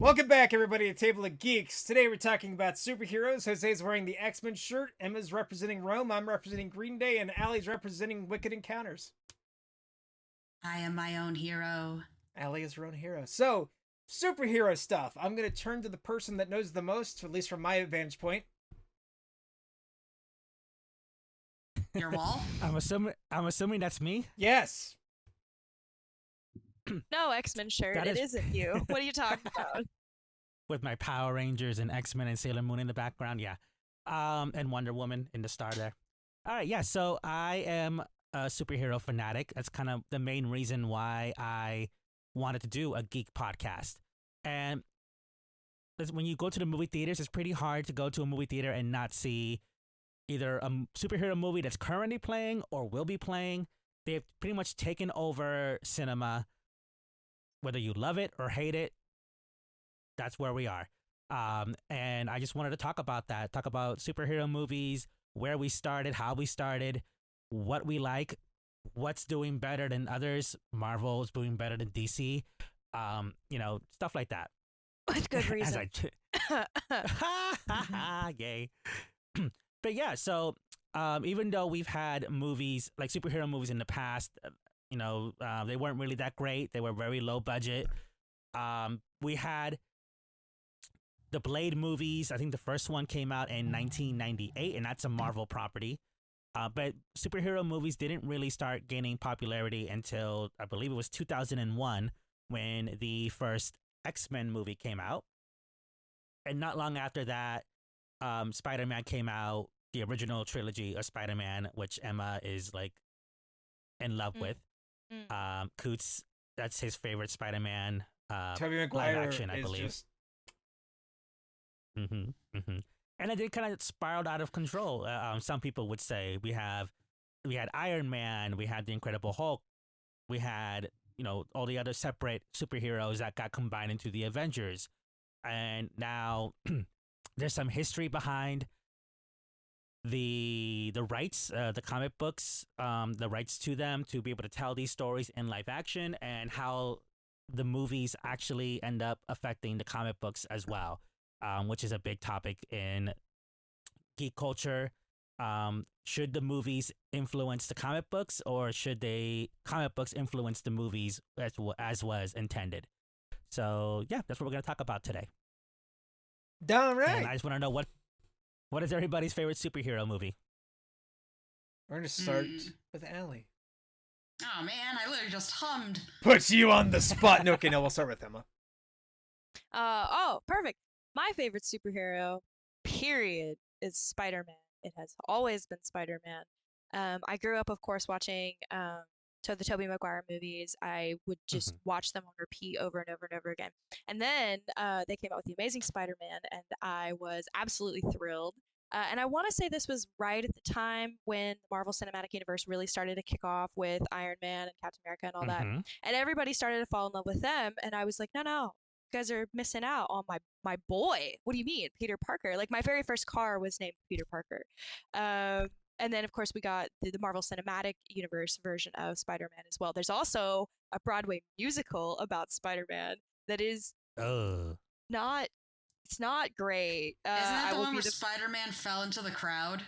Welcome back, everybody, to Table of Geeks. Today we're talking about superheroes. Jose's wearing the X-Men shirt, Emma's representing Rome, I'm representing Green Day, and Allie's representing Wicked Encounters. I am my own hero. Allie is her own hero. So, superhero stuff. I'm going to turn to the person that knows the most, at least from my vantage point. Your wall? I'm assuming that's me. Yes. No, X-Men shirt. It isn't you. What are you talking about? With my Power Rangers and X-Men and Sailor Moon in the background, yeah. And Wonder Woman in the star there. All right, yeah. So I am a superhero fanatic. That's kind of the main reason why I wanted to do a geek podcast. And when you go to the movie theaters, it's pretty hard to go to a movie theater and not see either a superhero movie that's currently playing or will be playing. They've pretty much taken over cinema. Whether you love it or hate it, that's where we are. And I just wanted to talk about that, talk about superhero movies, where we started, how we started, what we like, what's doing better than others. Marvel's doing better than DC, stuff like that. With good reason. Yay. But yeah, so even though we've had movies, like superhero movies in the past, they weren't really that great. They were very low budget. We had the Blade movies. I think the first one came out in 1998, and that's a Marvel property. But superhero movies didn't really start gaining popularity until, I believe it was 2001, when the first X-Men movie came out. And not long after that, Spider-Man came out, the original trilogy of Spider-Man, which Emma is like in love with. Coots, that's his favorite Spider-Man. Tobey Maguire live action, I believe. Just... And it did kind of spiraled out of control. Some people would say we had Iron Man, we had the Incredible Hulk, we had all the other separate superheroes that got combined into the Avengers, and now there's some history behind the rights, the comic books, the rights to them to be able to tell these stories in live action, and how the movies actually end up affecting the comic books as well, which is a big topic in geek culture. Should the movies influence the comic books, or should comic books influence the movies as was intended? So yeah, that's what we're going to talk about today. Damn right. And I just want to know what is everybody's favorite superhero movie? We're going to start with Allie. Oh man, I literally just hummed. Puts you on the spot. No, okay, no, we'll start with Emma. Perfect. My favorite superhero, period, is Spider-Man. It has always been Spider-Man. I grew up, of course, watching the Tobey Maguire movies. I would just watch them on repeat over and over and over again. And then they came out with The Amazing Spider-Man, and I was absolutely thrilled. And I want to say this was right at the time when the Marvel Cinematic Universe really started to kick off with Iron Man and Captain America and all that. And everybody started to fall in love with them. And I was like, no, you guys are missing out on my boy. What do you mean? Peter Parker. Like, my very first car was named Peter Parker. And then, of course, we got the Marvel Cinematic Universe version of Spider-Man as well. There's also a Broadway musical about Spider-Man that is it's not great. Isn't that the one where Spider-Man fell into the crowd?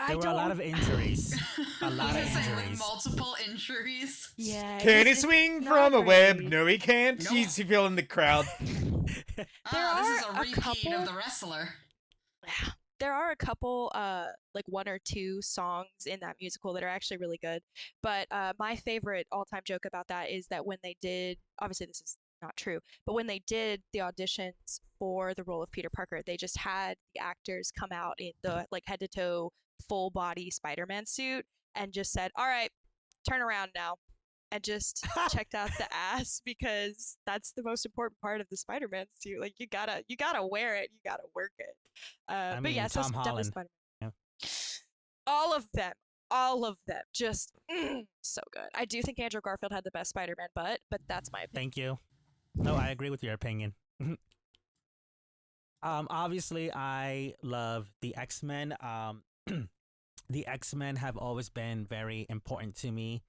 There were a lot of injuries. A lot of injuries. Like multiple injuries. Yeah. Can he swing from a web? great. No, he can't. Nope. He's feeling the crowd. This is a repeat of the wrestler. Yeah. There are a couple, like one or two songs in that musical that are actually really good. But my favorite all-time joke about that is that when they did, obviously this is not true, but when they did the auditions for the role of Peter Parker, they just had the actors come out in the like head-to-toe full-body Spider-Man suit and just said, "All right, turn around now," and just checked out the ass, because that's the most important part of the Spider-Man suit. Like, you gotta wear it, you gotta work it. But yeah, so Tom definitely Holland. Spider-Man. Yeah. All of them, just so good. I do think Andrew Garfield had the best Spider-Man but that's my opinion. Thank you. No, I agree with your opinion. Obviously, I love the X-Men. The X-Men have always been very important to me.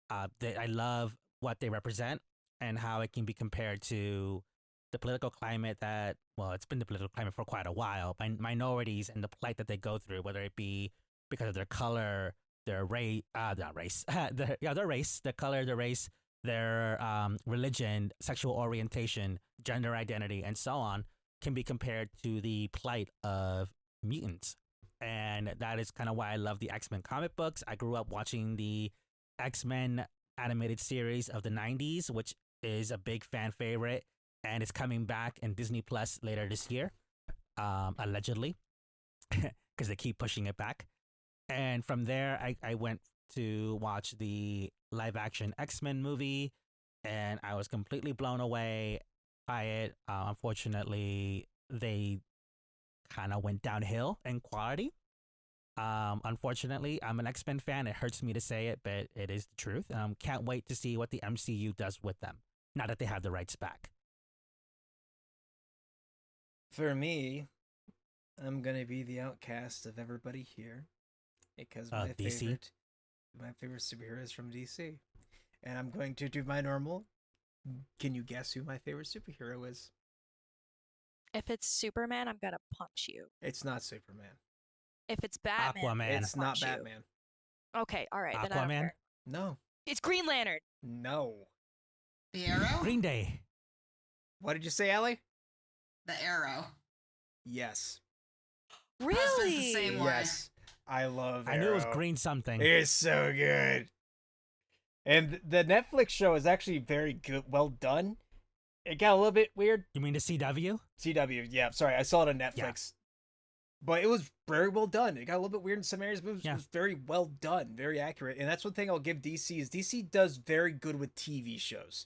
I love what they represent and how it can be compared to the political climate that, well, it's been the political climate for quite a while. Minorities and the plight that they go through, whether it be because of their color, their race, not race, their race, their color, their race, their religion, sexual orientation, gender identity, and so on, can be compared to the plight of mutants. And that is kind of why I love the X-Men comic books. I grew up watching the X-Men animated series of the 90s, which is a big fan favorite, and it's coming back in Disney Plus later this year, allegedly, because they keep pushing it back. And from there, I went to watch the live action X-Men movie, and I was completely blown away by it. Unfortunately, they kind of went downhill in quality. Unfortunately, I'm an X-Men fan. It hurts me to say it, but it is the truth. Can't wait to see what the MCU does with them, now that they have the rights back. For me, I'm gonna be the outcast of everybody here because my DC? favorite superhero is from DC, and I'm going to do my normal. Can you guess who my favorite superhero is? If it's Superman, I'm gonna punch you. It's not Superman. If it's Batman, Aquaman. It's not punch you. Batman. Okay, all right. Then I don't Aquaman? care. No. It's Green Lantern. No. The Arrow? Green Day. What did you say, Allie? The Arrow. Yes. Really? the same way. Yes. I love I knew it was Arrow. green something. It's so good. And the Netflix show is actually very good, well done. It got a little bit weird. You mean the CW? CW, yeah, sorry, I saw it on Netflix. But it was very well done. It got a little bit weird in some areas, but it was very well done, very accurate. And that's one thing I'll give DC is DC does very good with TV shows.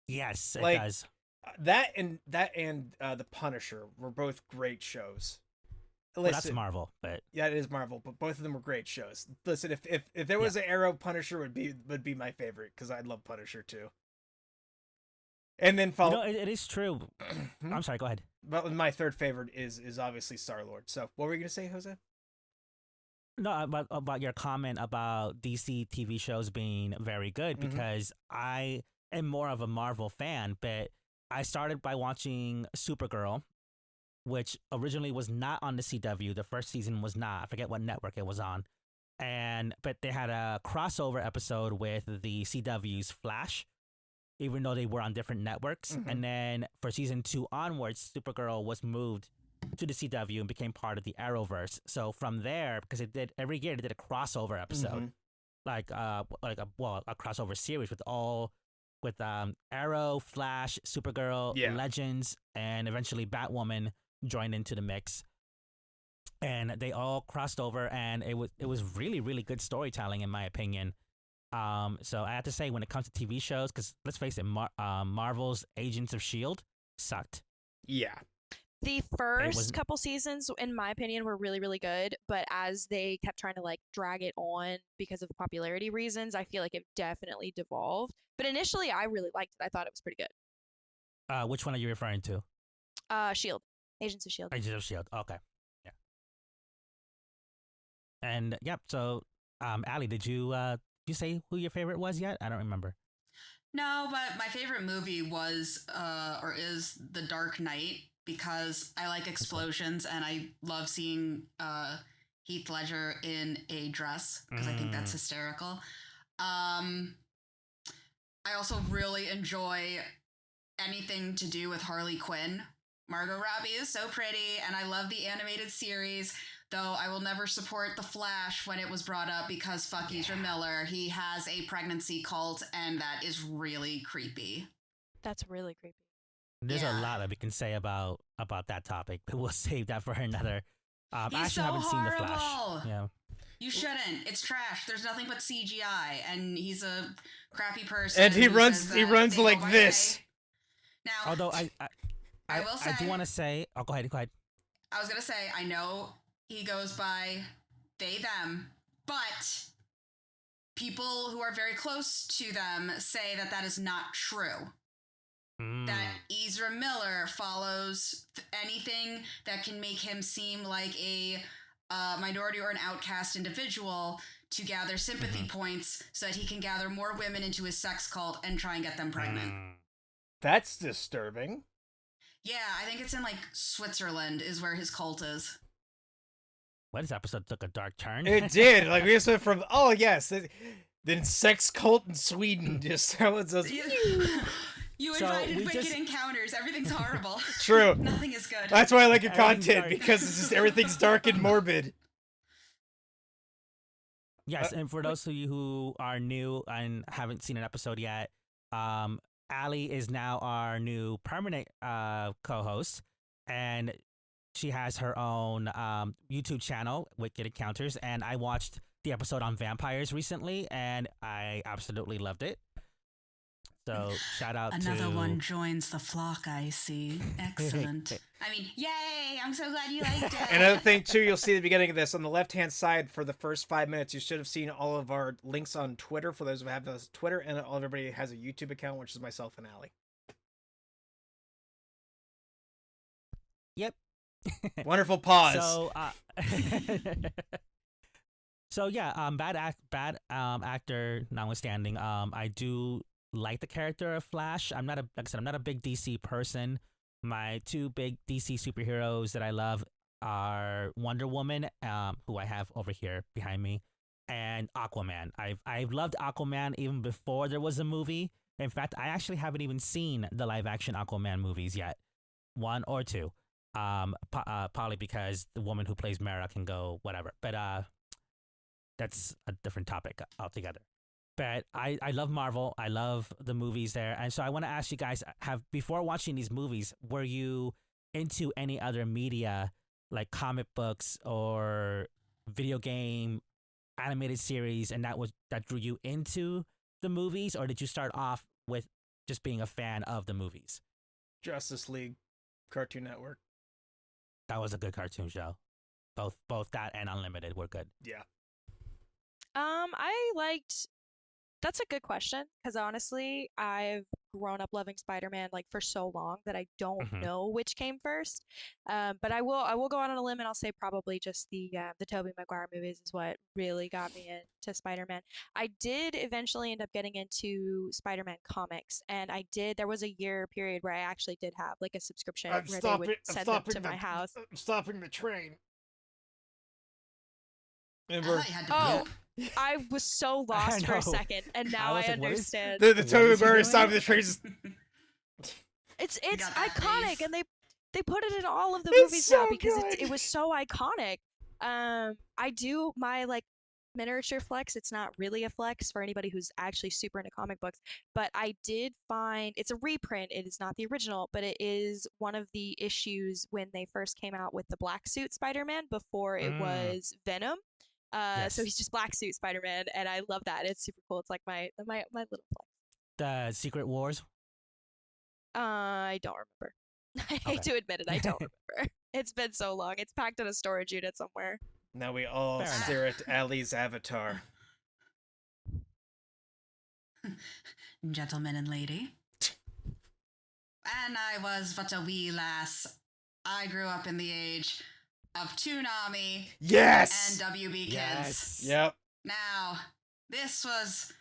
Yes, it Like, does. That and The Punisher were both great shows. Well, that's Marvel, but Yeah, it is Marvel, but both of them were great shows. Listen, if there was an Arrow, Punisher would be my favorite because I love Punisher too. And then follow. it is true. I'm sorry. Go ahead. But my third favorite is obviously Star-Lord. So what were you gonna say, Jose? No, about your comment about DC TV shows being very good, because I am more of a Marvel fan, but I started by watching Supergirl, which originally was not on the CW. The first season was not. I forget what network it was on. But they had a crossover episode with the CW's Flash, even though they were on different networks. And then for season 2 onwards, Supergirl was moved to the CW and became part of the Arrowverse. So from there, because every year they did a crossover episode, like a crossover series with Arrow, Flash, Supergirl, Legends, and eventually Batwoman joined into the mix. And they all crossed over, and it was really, really good storytelling in my opinion. So I have to say, when it comes to TV shows, because let's face it, Marvel's Agents of S.H.I.E.L.D. sucked. Yeah. The first couple seasons, in my opinion, were really, really good. But as they kept trying to like drag it on because of popularity reasons, I feel like it definitely devolved. But initially, I really liked it. I thought it was pretty good. Which one are you referring to? S.H.I.E.L.D. Agents of S.H.I.E.L.D. Agents of S.H.I.E.L.D. Okay. Yeah. And so Allie, did you say who your favorite was yet? I don't remember. No, but my favorite movie was or is The Dark Knight, because I like explosions and I love seeing Heath Ledger in a dress because I think that's hysterical. I also really enjoy anything to do with Harley Quinn. Margot Robbie is so pretty, and I love the animated series, though I will never support The Flash when it was brought up because fuck Ezra Miller. He has a pregnancy cult, and that is really creepy. That's really creepy. There's a lot that we can say about that topic, but we'll save that for another. I He's actually so haven't seen The Flash. horrible. Yeah. You shouldn't. It's trash. There's nothing but CGI, and he's a crappy person. And he who runs says he that runs they like go by this. day. Now, Although I will say, I do want to say. Oh, go ahead. I was gonna say, I know he goes by they, them, but people who are very close to them say that that is not true. That Ezra Miller follows anything that can make him seem like a minority or an outcast individual to gather sympathy points so that he can gather more women into his sex cult and try and get them pregnant. That's disturbing. Yeah, I think it's in like Switzerland is where his cult is. Well, this episode took a dark turn. It did. Like, we just went from, oh, yes, then sex cult in Sweden. Just how it says. You invited wicked encounters. Everything's horrible. True. Nothing is good. That's why I like your content, because it's just everything's dark and morbid. Yes, and for those of you who are new and haven't seen an episode yet, Allie is now our new permanent co-host, and she has her own YouTube channel, Wicked Encounters, and I watched the episode on vampires recently, and I absolutely loved it. So shout out Another one joins the flock, I see. Excellent. I mean, yay! I'm so glad you liked it. Another thing, too, you'll see at the beginning of this, on the left-hand side for the first 5 minutes, you should have seen all of our links on Twitter, for those who have us Twitter, and everybody has a YouTube account, which is myself and Allie. Yep. Wonderful pause. So, so yeah, bad actor notwithstanding, I do like the character of Flash. I'm not a big DC person. My two big DC superheroes that I love are Wonder Woman, who I have over here behind me, and Aquaman. I've loved Aquaman even before there was a movie. In fact, I actually haven't even seen the live action Aquaman movies yet, 1 or 2. Probably because the woman who plays Mera can go whatever. But that's a different topic altogether. But I love Marvel. I love the movies there. And so I want to ask you guys, before watching these movies, were you into any other media like comic books or video game, animated series, and that drew you into the movies, or did you start off with just being a fan of the movies? Justice League, Cartoon Network. That was a good cartoon show. Both that and Unlimited were good. Yeah. I liked. That's a good question, because honestly, I've grown up loving Spider-Man like for so long that I don't know which came first. But I will go out on a limb and I'll say probably just the Tobey Maguire movies is what really got me into Spider-Man. I did eventually end up getting into Spider-Man comics, and there was a year period where I actually did have like a subscription where they would send them to my house. I'm stopping the train. I thought you had to poop. I was so lost for a second, and now I understand. The Tobey Maguire stopping the train. It's iconic, and they put it in all of the movies now because it was so iconic. I do my like miniature flex. It's not really a flex for anybody who's actually super into comic books, but I did find it's a reprint. It is not the original, but it is one of the issues when they first came out with the black suit Spider-Man before it was Venom. So he's just black suit Spider-Man, and I love that. It's super cool. It's like my little flex. The Secret Wars? I don't remember. I hate to admit it, I don't remember. It's been so long. It's packed in a storage unit somewhere. Now we all stare at Allie's avatar. Gentleman and lady. And I was but a wee lass. I grew up in the age of Toonami and WB Kids. Yep. Now, this was,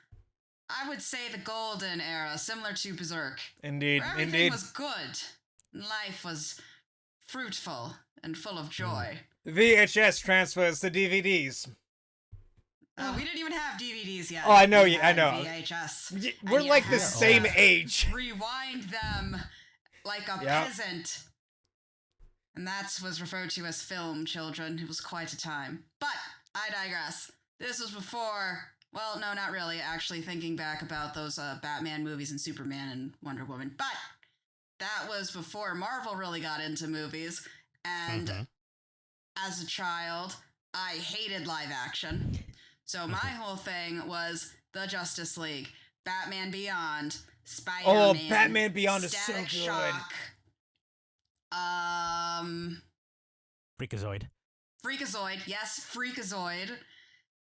I would say, the golden era, similar to Berserk. Indeed, where everything was good. Life was fruitful and full of joy. VHS transfers to DVDs. We didn't even have DVDs yet. Oh, I know. I know. VHS. We're like the same age. Rewind them like a peasant. And that was referred to as film, children. It was quite a time. But I digress. This was before, well, no, not really, actually thinking back about those Batman movies and Superman and Wonder Woman. But that was before Marvel really got into movies. And as a child, I hated live action. So my whole thing was the Justice League, Batman Beyond, Spider-Man. Oh, Batman Beyond is so good. Shock, Freakazoid. Yes, Freakazoid.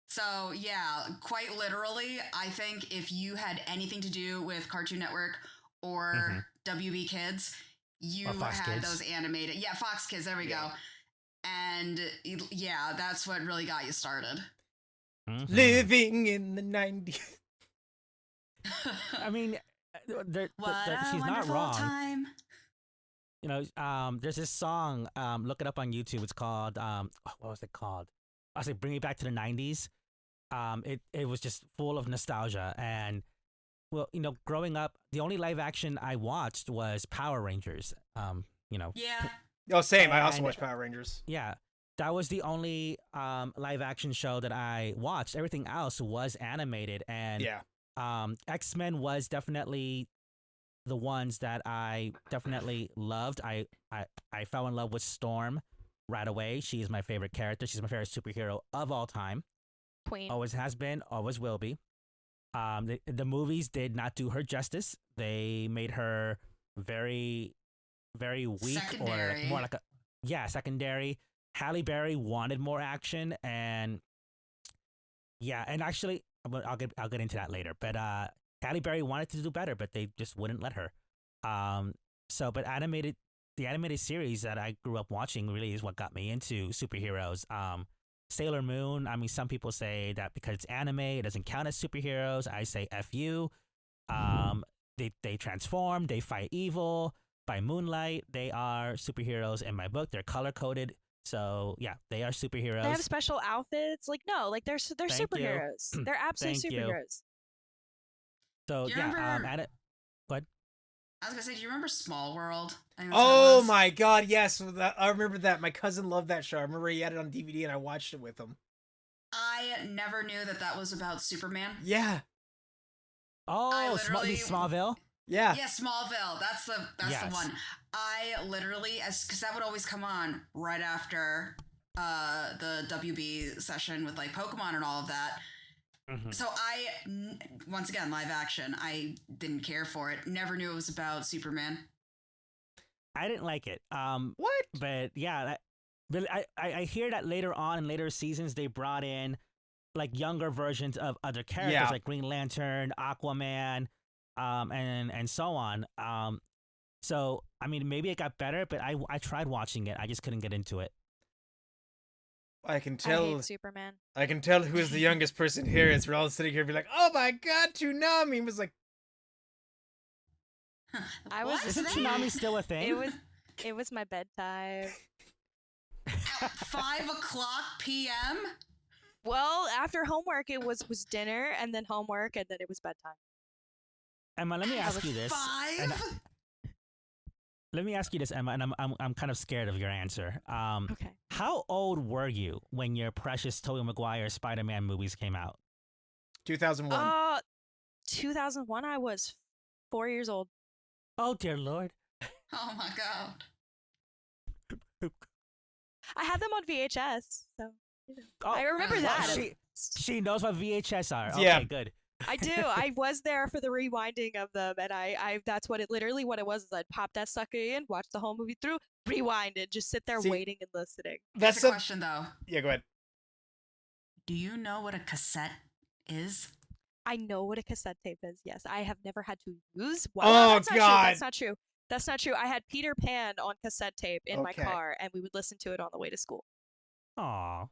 So, yeah, quite literally, I think if you had anything to do with Cartoon Network or WB Kids, you had those animated. Yeah, Fox Kids, there we go. And, yeah, that's what really got you started. Living in the 90s. I mean, she's what a not wrong. time. there's this song. Look it up on YouTube. It's called what was it called? I was like, bring it back to the '90s. It was just full of nostalgia. And well, growing up, the only live action I watched was Power Rangers. Yeah. Oh, same. I also watched Power Rangers. Yeah, that was the only live action show that I watched. Everything else was animated, and X-Men was definitely the ones that I definitely loved. I fell in love with Storm right away. She is my favorite character. She's my favorite superhero of all time. Queen. Always has been, always will be. The movies did not do her justice. They made her very, very weak, Secondary. or more like secondary. Halle Berry wanted more action, and actually, I'll get into that later. But Halle Berry wanted to do better, but they just wouldn't let her. But the animated series that I grew up watching really is what got me into superheroes. Sailor Moon. I mean, some people say that because it's anime, it doesn't count as superheroes. I say F you. They transform. They fight evil. By moonlight, they are superheroes in my book. They're color coded. So yeah, they are superheroes. They have special outfits. Like no, like they're superheroes. They're absolute superheroes. So remember... What? I was gonna say, do you remember Small World? Oh my god, yes! I remember that. My cousin loved that show. I remember he had it on DVD and I watched it with him. I never knew that was about Superman. Yeah. Oh, Smallville. Yeah. Yeah, Smallville. That's the one. I literally, because that would always come on right after the WB session with like Pokemon and all of that. Mm-hmm. So once again, live action, I didn't care for it. Never knew it was about Superman. I didn't like it. What? But yeah, but I hear that later on in later seasons they brought in like younger versions of other characters like Green Lantern, Aquaman, and so on. So I mean, maybe it got better, but I tried watching it. I just couldn't get into it. I can tell. I hate Superman. I can tell who is the youngest person here. As we're all sitting here, be like, "Oh my god, Toonami!" Was like, Isn't Toonami still a thing? It was my bedtime. At 5:00 p.m. Well, after homework, it was dinner, and then homework, and then it was bedtime. Emma, let me ask you this. 5? Let me ask you this, Emma, and I'm kind of scared of your answer. Okay. How old were you when your precious Tobey Maguire Spider-Man movies came out? 2001. 2001. I was 4 years old. Oh dear Lord. Oh my god. I had them on VHS, so I remember well, that. She knows what VHS are. Okay, yeah. Good. I do. I was there for the rewinding of them, and I that's what it was. Is I'd pop that sucker in, watch the whole movie through, rewind it, just sit there waiting and listening. That's a question, though. Yeah, go ahead. Do you know what a cassette is? I know what a cassette tape is. Yes, I have never had to use one. Oh God, that's not true. That's not true. I had Peter Pan on cassette tape in my car, and we would listen to it on the way to school. Aww.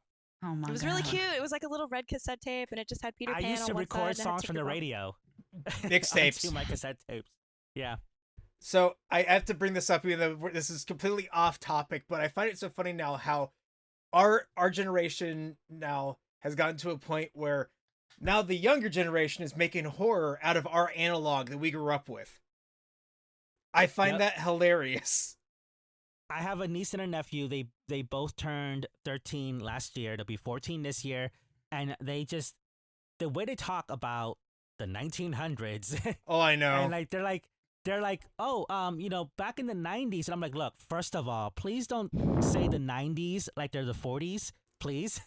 Oh my God. It was really cute. It was like a little red cassette tape, and it just had Peter Pan on one side. I used to record songs from the radio. Mixtapes. To my cassette tapes. Yeah. So I have to bring this up, even though this is completely off topic, but I find it so funny now how our generation now has gotten to a point where now the younger generation is making horror out of our analog that we grew up with. I find that hilarious. I have a niece and a nephew. They both turned 13 last year. They'll be 14 this year. And they just, the way they talk about the 1900s. Oh, I know. And like, they're like, oh, back in the 90s. And I'm like, look, first of all, please don't say the 90s like they're the 40s. Please.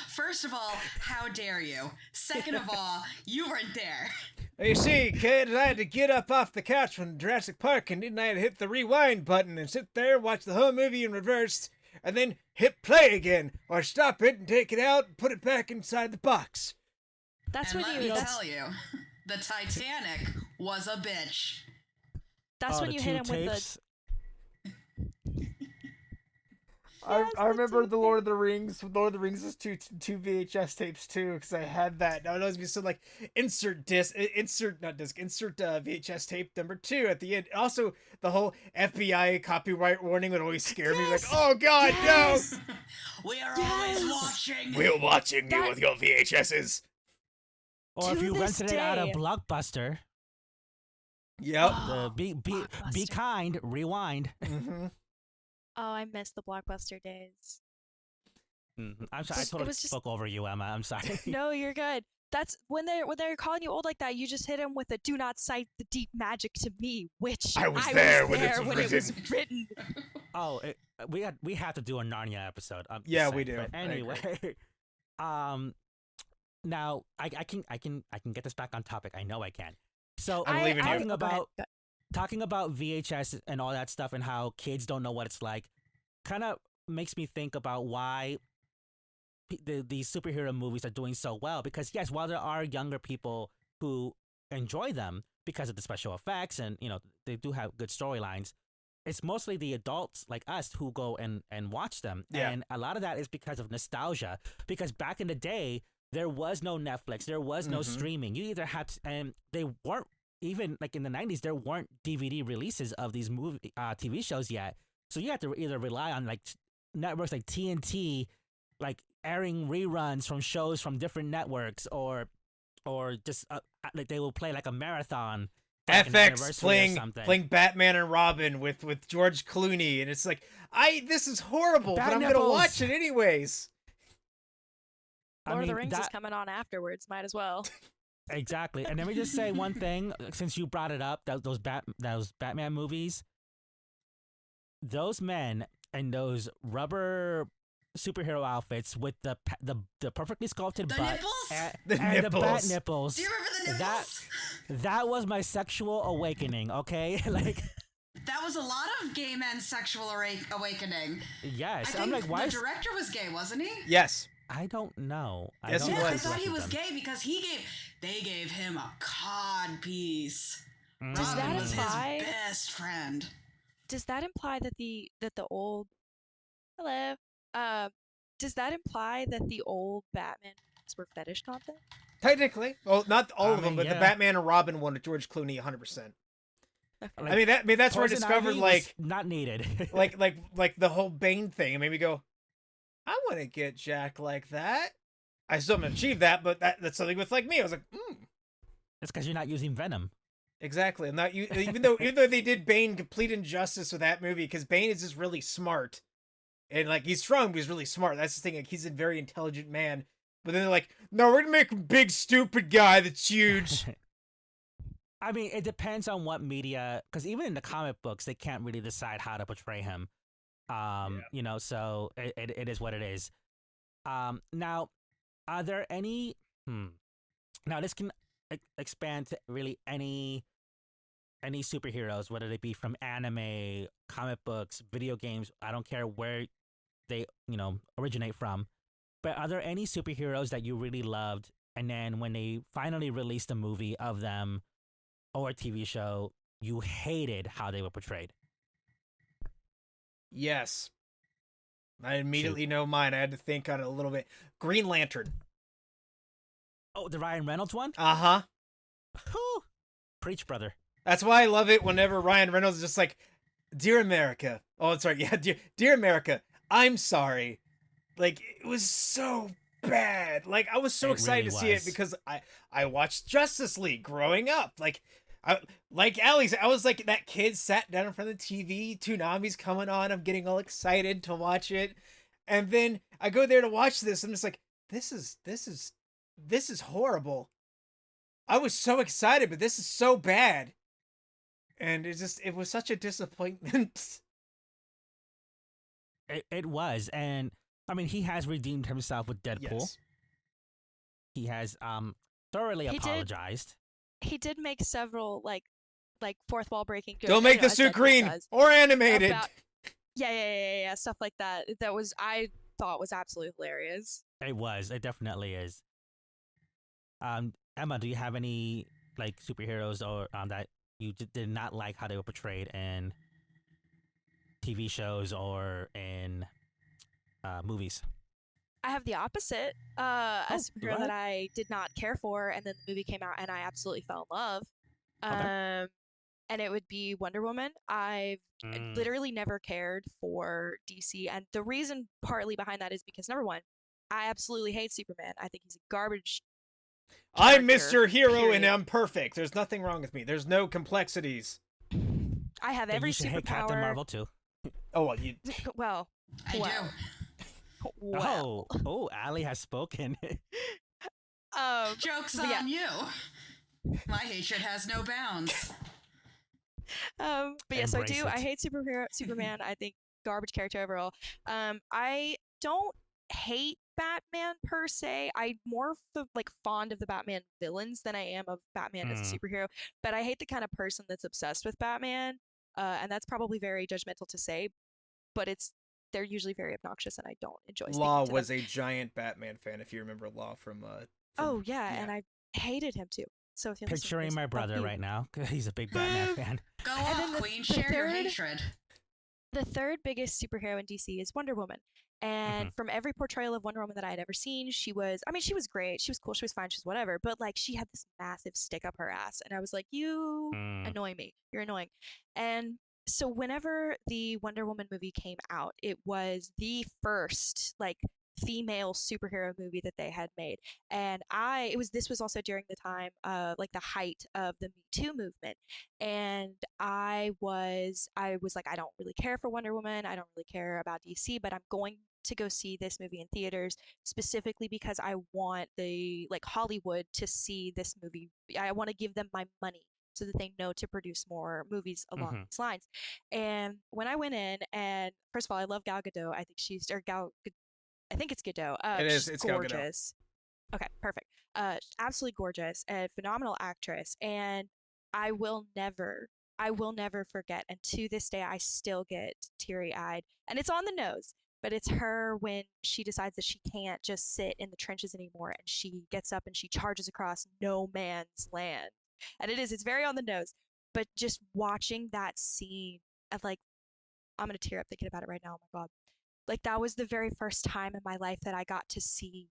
First of all, how dare you? Second of all, you weren't there. You see, kid, I had to get up off the couch from Jurassic Park, and didn't I had to hit the rewind button and sit there, watch the whole movie in reverse, and then hit play again, or stop it and take it out and put it back inside the box. That's and when let me tell you, the Titanic was a bitch. That's when you hit him with the. Yes, I remember two the Lord of the Rings. Lord of the Rings is two VHS tapes too, because I had that. That would always be so like insert disc, insert not disc, insert VHS tape number 2 at the end. Also, the whole FBI copyright warning would always scare me. Like, Yes! oh god, Yes! We are Yes! always watching. no! We're watching you That- with your VHSs. Or if To you this rented it out of day. Blockbuster, Yep. Oh, be Blockbuster. kind, rewind. Mm-hmm. Oh, I miss the Blockbuster days. I'm sorry, I It totally was just- spoke over you, Emma. I'm sorry. No, you're good. That's when they're calling you old like that. You just hit them with a "Do not cite the deep magic to me," which I was there when it was written. Oh, we have to do a Narnia episode. I'm just Yeah, we saying. do. But I agree. anyway, now I can get this back on topic. I know I can. So I'm leaving you. talking oh, go ahead. about talking about VHS and all that stuff and how kids don't know what it's like, kind of makes me think about why these superhero movies are doing so well. Because yes, while there are younger people who enjoy them because of the special effects and they do have good storylines, it's mostly the adults like us who go and watch them. Yeah. And a lot of that is because of nostalgia. Because back in the day, there was no Netflix, there was no streaming. You either had to, and they weren't even like in the 90s, there weren't DVD releases of these TV shows yet. So you had to either rely on like networks like TNT, like airing reruns from shows from different networks, or just like they will play like a marathon. for, like, an FX anniversary or something. playing Batman and Robin with George Clooney, and it's like this is horrible, Bat but I'm gonna nipples. watch it anyways. Lord of the Rings is coming on afterwards. Might as well. Exactly. And let me just say one thing, since you brought it up, those Batman movies, those men in those rubber superhero outfits with the perfectly sculpted The butt nipples? and The the bat nipples. nipples. Do you remember the nipples? That was my sexual awakening, okay? Like, That was a lot of gay men's sexual awakening. yes. I I'm think like, why the is, director was gay, wasn't he? Yes. I don't know. Yes, he Yeah, I was. thought he was gay because they gave him a cod piece. Does Robin that was imply- his best friend. Does that imply that the old hello? Does that imply that the old Batman movies were fetish content? Technically, well, not all I of them, mean, but the yeah. Batman and Robin one with George Clooney, 100%. Okay. Like, that's where I Poison discovered Ivy like was not needed. like the whole Bane thing. It made me go, I want to get Jack like that. I still haven't achieved that, but that's something with like me. I was like, It's because you're not using Venom. exactly. And that even though they did Bane complete injustice with that movie, because Bane is just really smart, and like he's strong, but he's really smart. That's the thing. Like he's a very intelligent man. But then they're like, no, we're gonna make a big stupid guy that's huge. I mean, it depends on what media, because even in the comic books, they can't really decide how to portray him. So it is what it is. Now, are there any? Now this can expand to really any superheroes, whether they be from anime, comic books, video games. I don't care where they originate from. But are there any superheroes that you really loved, and then when they finally released a movie of them or a TV show, you hated how they were portrayed? Yes. I immediately know mine. I had to think on it a little bit. Green Lantern. Oh, the Ryan Reynolds one? Uh-huh. Whew. Preach, brother. That's why I love it whenever Ryan Reynolds is just like, Dear America. Oh, sorry. Yeah, Dear America, I'm sorry. Like, it was so bad. Like, I was so excited really to see it was. because I watched Justice League growing up. Like Allie said, I was like that kid sat down in front of the TV, Toonami's coming on, I'm getting all excited to watch it. And then I go there to watch this, and I'm just like, this is horrible. I was so excited, but this is so bad. And it was such a disappointment. It was, and I mean, he has redeemed himself with Deadpool. Yes. He has thoroughly He did. apologized. He did make several like fourth wall breaking jokes. Don't make the as suit Deadpool green does, or animated. about- Yeah, stuff like that. That was I thought was absolutely hilarious. It was. It definitely is. Emma, do you have any like superheroes or that you did not like how they were portrayed in TV shows or in movies? I have the opposite. A Oh, go superhero that ahead. I did not care for, and then the movie came out, and I absolutely fell in love. Okay. And it would be Wonder Woman. I've Mm. literally never cared for DC, and the reason partly behind that is because number one, I absolutely hate Superman. I think he's a garbage I'm character. Mr. Hero and Period. I'm perfect. There's nothing wrong with me. There's no complexities. I have Then every you should hate Captain superpower. Marvel too. Oh, well, you. Well, I well, do. well. Oh, Ali has spoken. Joke's but yeah, on you. My hatred has no bounds. but yeah, so I Embrace do. I it. hate Superman. I think garbage character overall. I don't hate Batman per se. I'm more like fond of the Batman villains than I am of Batman as a Mm. superhero. But I hate the kind of person that's obsessed with Batman. And that's probably very judgmental to say, but they're usually very obnoxious, and I don't enjoy speaking Law to them. was a giant Batman fan, if you remember Law from Oh yeah, and I hated him too. So if you're listening to Picturing this, my fuck brother you. right now. He's a big Batman fan. Go And off, then Queen. Share your hatred. The third biggest superhero in DC is Wonder Woman. And Mhm. from every portrayal of Wonder Woman that I had ever seen, she was great. She was cool. She was fine. She was whatever. But like, she had this massive stick up her ass. And I was like, you Mm. annoy me. You're annoying. And so whenever the Wonder Woman movie came out, it was the first like female superhero movie that they had made. And this was also during the time of like the height of the Me Too movement. And I was like, I don't really care for Wonder Woman. I don't really care about DC, but I'm going to go see this movie in theaters specifically because I want the like Hollywood to see this movie. I want to give them my money so that they know to produce more movies along Mhm. these lines. And when I went in, and first of all, I love Gal Gadot. I think she's or Gal. I think it's Gadot. It is. She's It's Gal Gadot. gorgeous. Okay, perfect. Absolutely gorgeous, a phenomenal actress, and I will never, I will never forget. And to this day, I still get teary-eyed, and it's on the nose. But it's her when she decides that she can't just sit in the trenches anymore, and she gets up and she charges across no man's land. And it's very on the nose. But just watching that scene of like, I'm gonna tear up thinking about it right now. Oh my God. Like that was the very first time in my life that I got to see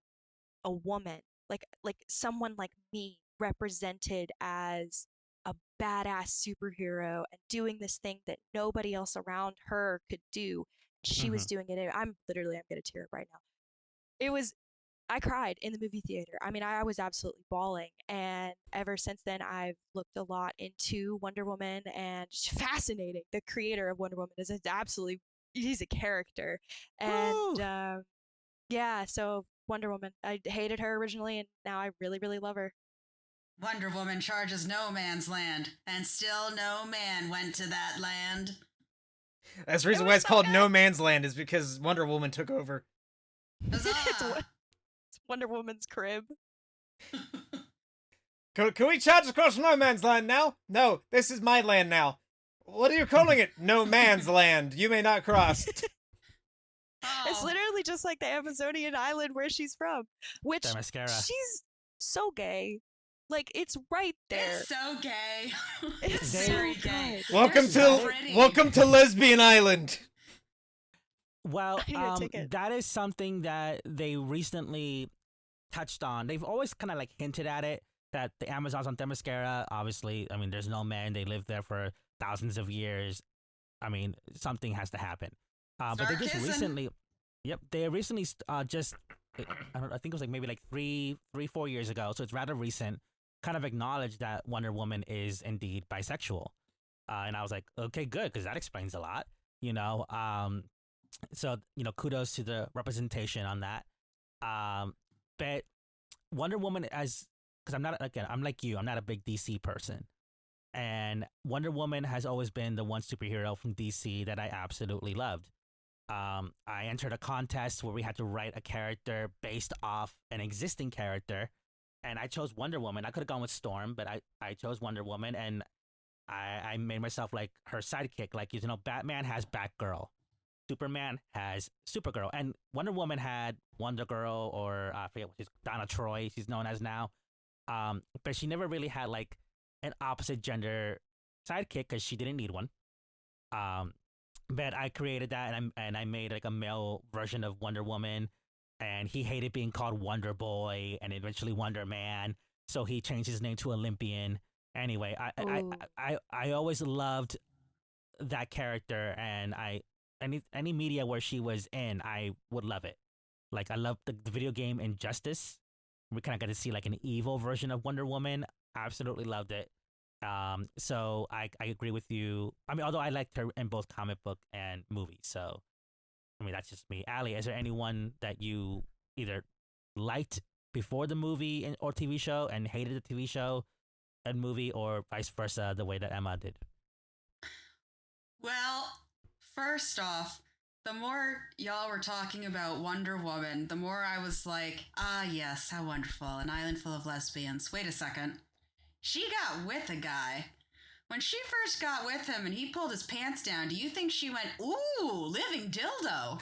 a woman, like someone like me represented as a badass superhero and doing this thing that nobody else around her could do. She was Mhm. doing it. I'm gonna tear up right now. It was I cried in the movie theater. I mean, I was absolutely bawling. And ever since then, I've looked a lot into Wonder Woman and she's fascinating. The creator of Wonder Woman is absolutely, he's a character. And Woo! yeah, so Wonder Woman. I hated her originally, and now I really, really love her. Wonder Woman charges no man's land, and still no man went to that land. That's the reason why it's called No Man's Land, is because Wonder Woman took over. Huzzah! It's Wonder Woman's crib. Can we charge across No Man's Land now? No, this is my land now. What are you calling it? No Man's Land. You may not cross. It's literally just like the Amazonian island where she's from, which Themyscira. she's so gay. Like it's right there. It's so gay. It's very so gay. good. Welcome to Lesbian Island. Well, I need a ticket. that is something that they recently touched on. They've always kind of like hinted at it, that the Amazons on Themyscira, obviously, I mean, there's no men. They lived there for thousands of years. I mean, something has to happen. But they Start just kissing. recently, they recently just, I think it was like maybe like 4 years ago. So it's rather recent. Kind of acknowledged that Wonder Woman is indeed bisexual, and I was like, okay, good, because that explains a lot. You know, so kudos to the representation on that. But Wonder Woman, because I'm like you, I'm not a big DC person. And Wonder Woman has always been the one superhero from DC that I absolutely loved. I entered a contest where we had to write a character based off an existing character, and I chose Wonder Woman. I could have gone with Storm, but I chose Wonder Woman, and I made myself like her sidekick. Like, Batman has Batgirl, Superman has Supergirl, and Wonder Woman had Wonder Girl, or I forget what she's, Donna Troy, she's known as now. But she never really had like an opposite gender sidekick because she didn't need one. but I created that and I made like a male version of Wonder Woman, and he hated being called Wonder Boy and eventually Wonder Man, so he changed his name to Olympian. Anyway, Ooh. I always loved that character, and any media where she was in, I would love it. Like I love the video game Injustice. We kind of got to see like an evil version of Wonder Woman. Absolutely loved it. So I agree with you. I mean, although I liked her in both comic book and movie. So I mean, that's just me. Ali, is there anyone that you either liked before the movie or TV show and hated the TV show and movie, or vice versa, the way that Emma did? Well, first off, the more y'all were talking about Wonder Woman, the more I was like, ah, yes, how wonderful. An island full of lesbians. Wait a second. She got with a guy. When she first got with him and he pulled his pants down, do you think she went, ooh, living dildo?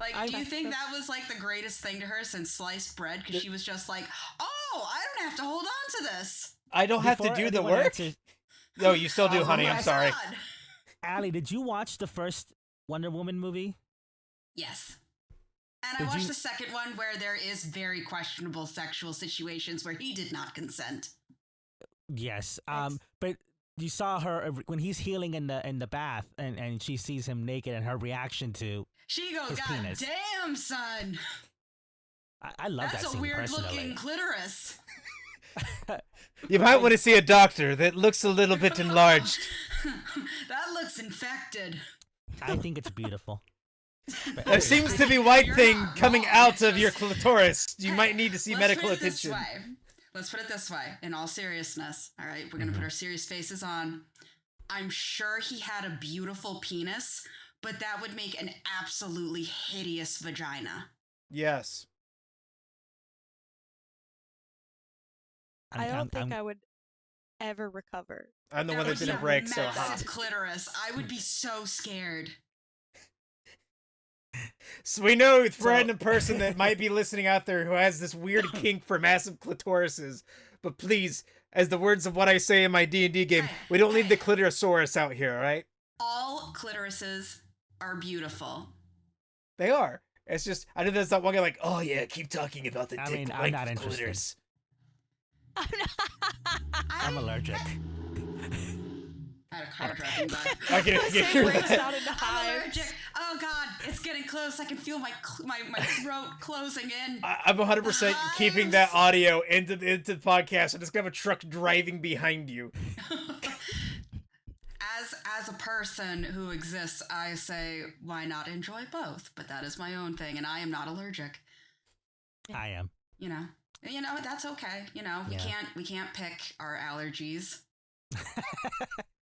Like, do you think that was like the greatest thing to her since sliced bread? Because she was just like, oh, I don't have to hold on to this. I don't have to do the work? No, you still do, honey. I'm sorry. God. Ali, did you watch the first Wonder Woman movie? Yes. And I watched the second one where there is very questionable sexual situations where he did not consent. Yes. But you saw her when he's healing in the bath and she sees him naked and her reaction to she goes, his God penis. Damn, son. I love that scene. That's a weird personally. looking clitoris. You might want to see a doctor. That looks a little bit enlarged. That looks infected. I think it's beautiful. There seems to be white thing coming out of your clitoris. You might need to see medical attention. Let's put it this way. In all seriousness, all right, we're going to put our serious faces on. I'm sure he had a beautiful penis, but that would make an absolutely hideous vagina. Yes. I don't think I would ever recover. I'm the one that didn't break, so massive clitoris. I would be so scared. So we know a random person that might be listening out there who has this weird kink for massive clitorises. But please, as the words of what I say in my D&D game, we don't need the clitorosaurus out here, all right? All clitorises are beautiful. They are. It's just, I know there's that one guy like, oh yeah, keep talking about the dick I'm not length interested. clitoris. I'm allergic. I had a car driving by. I can hear that. I'm allergic. Oh God, it's getting close. I can feel my throat closing in. I'm 100% keeping that audio into the podcast. I'm just gonna have a truck driving behind you. As a person who exists, I say, why not enjoy both? But that is my own thing, and I am not allergic. I am. You know, that's okay. You know, we can't pick our allergies.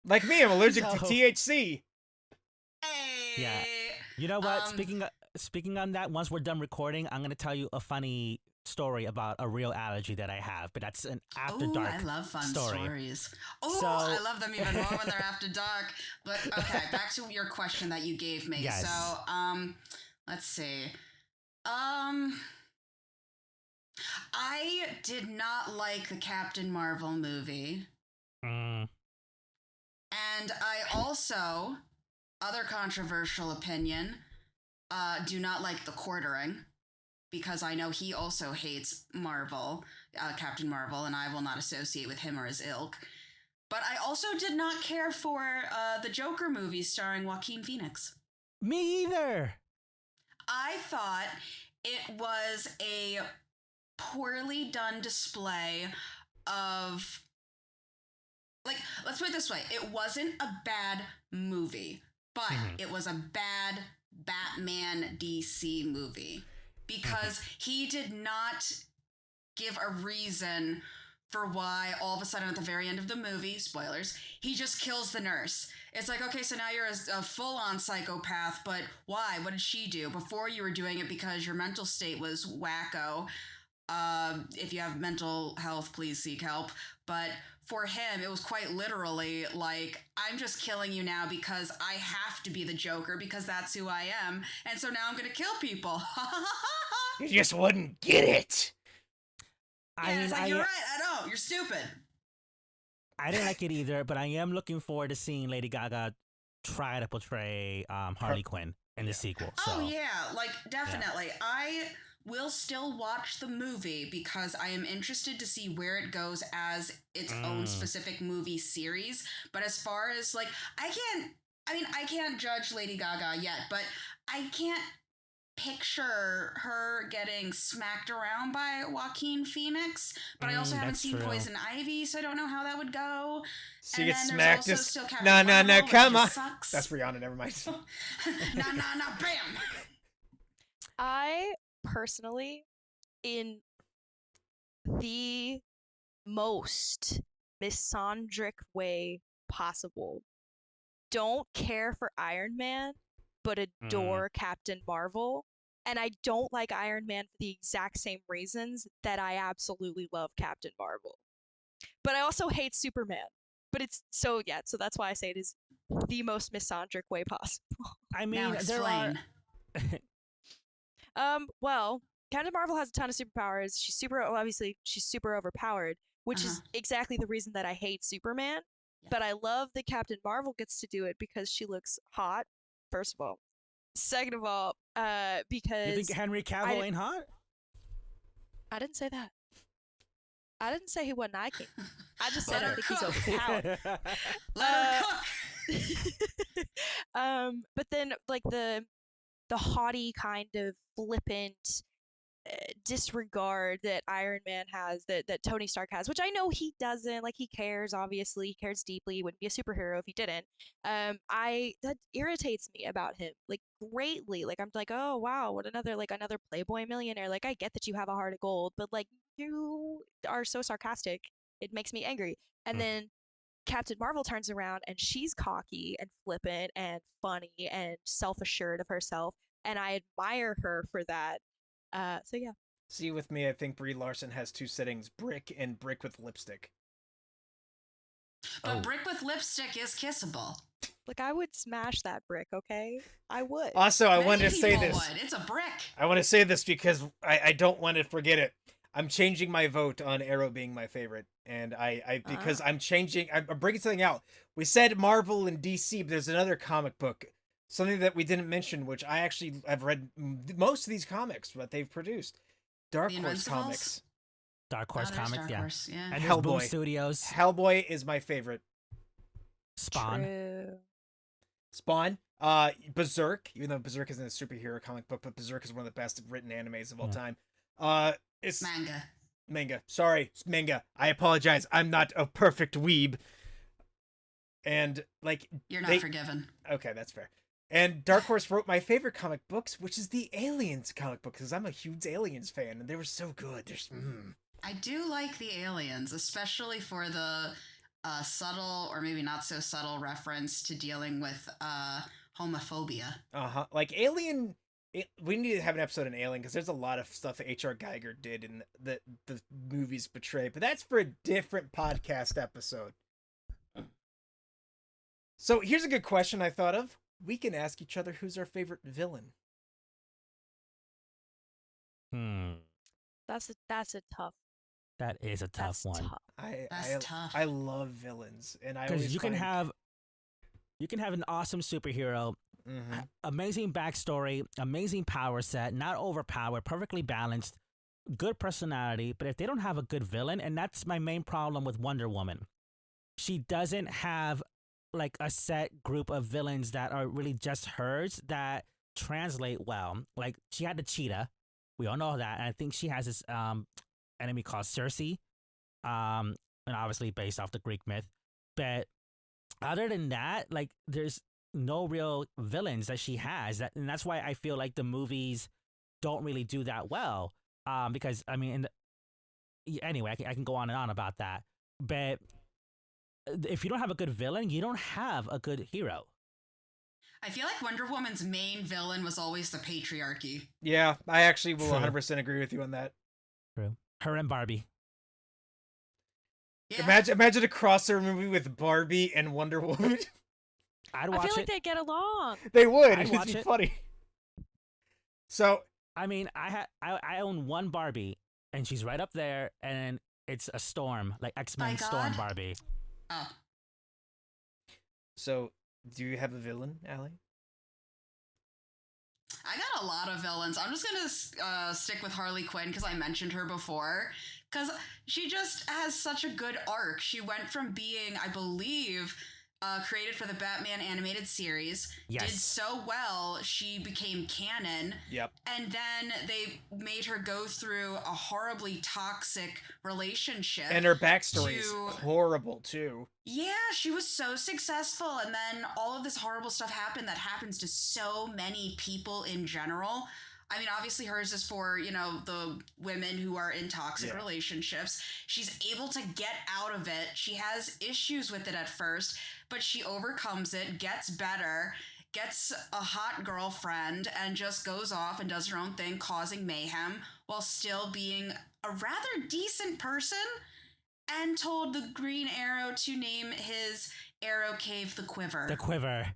Like me, I'm allergic to THC. Hey. Yeah. You know what? Speaking on that, once we're done recording, I'm gonna tell you a funny story about a real allergy that I have, but that's an after dark. I love fun story. Stories. Oh, I love them even more when they're after dark. But okay, back to your question that you gave me. Yes. So, let's see. I did not like the Captain Marvel movie. Mm. And I also, other controversial opinion, do not like the Quartering, because I know he also hates Marvel, Captain Marvel, and I will not associate with him or his ilk. But I also did not care for the Joker movie starring Joaquin Phoenix. Me either. I thought it was a poorly done display of... Like, let's put it this way. It wasn't a bad movie, but it was a bad Batman DC movie. Because he did not give a reason for why all of a sudden at the very end of the movie, spoilers, he just kills the nurse. It's like, okay, so now you're a full-on psychopath, but why? What did she do? Before you were doing it because your mental state was wacko. If you have mental health, please seek help. But for him, it was quite literally like, I'm just killing you now because I have to be the Joker because that's who I am. And so now I'm going to kill people. You just wouldn't get it. It's like, you're right. I know. You're stupid. I didn't like it either, but I am looking forward to seeing Lady Gaga try to portray Harley Quinn in the sequel. So. Oh yeah, like definitely. Yeah. I will still watch the movie because I am interested to see where it goes as its own specific movie series. But as far as like, I can't judge Lady Gaga yet, but I can't picture her getting smacked around by Joaquin Phoenix, but I also haven't seen Poison Ivy, so I don't know how that would go. She gets smacked. Just no, come on. That's Rihanna. Never mind. No, bam. I personally, in the most misandric way possible, don't care for Iron Man, but adore Captain Marvel. And I don't like Iron Man for the exact same reasons that I absolutely love Captain Marvel. But I also hate Superman. But it's so that's why I say it is the most misandric way possible. I mean, now explain. Well, Captain Marvel has a ton of superpowers. She's super overpowered, which is exactly the reason that I hate Superman. Yeah. But I love that Captain Marvel gets to do it because she looks hot, first of all. Second of all, because... You think Henry Cavill ain't hot? I didn't say that. I didn't say he wasn't eye king. I just said I think he's overpowered. Let her cook! But then, like, the haughty kind of flippant disregard that Iron Man has, that Tony Stark has, which I know he doesn't. Like, he cares, obviously. He cares deeply. He wouldn't be a superhero if he didn't. That irritates me about him, like, greatly. Like, I'm like, oh, wow, what another Playboy millionaire. Like, I get that you have a heart of gold, but, like, you are so sarcastic. It makes me angry. And then Captain Marvel turns around and she's cocky and flippant and funny and self-assured of herself. And I admire her for that. So yeah. See, with me, I think Brie Larson has two settings: brick and brick with lipstick. But brick with lipstick is kissable. Like, I would smash that brick, okay? I would. Also, I wanted to say this. Would. It's a brick. I want to say this because I don't want to forget it. I'm changing my vote on Arrow being my favorite, and because I'm bringing something out. We said Marvel and DC, but there's another comic book, something that we didn't mention, which I actually have read most of these comics that they've produced. Dark Horse Comics. Dark Horse Comics, Dark Horse, yeah. And Hellboy. Boom Studios. Hellboy is my favorite. Spawn. True. Spawn. Berserk, even though Berserk isn't a superhero comic book, but Berserk is one of the best written animes of all time. It's manga. Sorry, manga. I apologize. I'm not a perfect weeb. And like, you're not forgiven. Okay, that's fair. And Dark Horse wrote my favorite comic books, which is the Aliens comic book, because I'm a huge Aliens fan, and they were so good. I do like the Aliens, especially for the subtle, or maybe not so subtle, reference to dealing with homophobia. Like Alien. We need to have an episode on Alien because there's a lot of stuff that H.R. Geiger did and the movies portray, but that's for a different podcast episode. So here's a good question I thought of. We can ask each other who's our favorite villain. That's a tough. That is a tough one. That's tough. I love villains, and because you can have an awesome superhero. Amazing backstory, amazing power set, not overpowered, perfectly balanced, good personality. But if they don't have a good villain, and that's my main problem with Wonder Woman, she doesn't have like a set group of villains that are really just hers that translate well. Like, she had the Cheetah, we all know that, and I think she has this enemy called Circe, and obviously based off the Greek myth. But other than that, like, there's no real villains that she has, and that's why I feel like the movies don't really do that well. Because I mean, anyway, I can go on and on about that. But if you don't have a good villain, you don't have a good hero. I feel like Wonder Woman's main villain was always the patriarchy. Yeah, I actually will 100% agree with you on that. True. Her and Barbie. Yeah. Imagine a crossover movie with Barbie and Wonder Woman. I'd watch it. I feel like they'd get along. They would. It'd be funny. So, I mean, I own one Barbie, and she's right up there, and it's a Storm, like X-Men Storm Barbie. Oh, So, do you have a villain, Allie? I got a lot of villains. I'm just gonna stick with Harley Quinn because I mentioned her before. Because she just has such a good arc. She went from being, I believe, created for the Batman animated series, did Yes. so well, she became canon. Yep. And then they made her go through a horribly toxic relationship. And her backstory is horrible, too. Yeah, she was so successful, and then all of this horrible stuff happened that happens to so many people in general. I mean, obviously hers is for, the women who are in toxic relationships. She's able to get out of it. She has issues with it at first, but she overcomes it, gets better, gets a hot girlfriend, and just goes off and does her own thing, causing mayhem while still being a rather decent person, and told the Green Arrow to name his arrow cave the Quiver. The Quiver.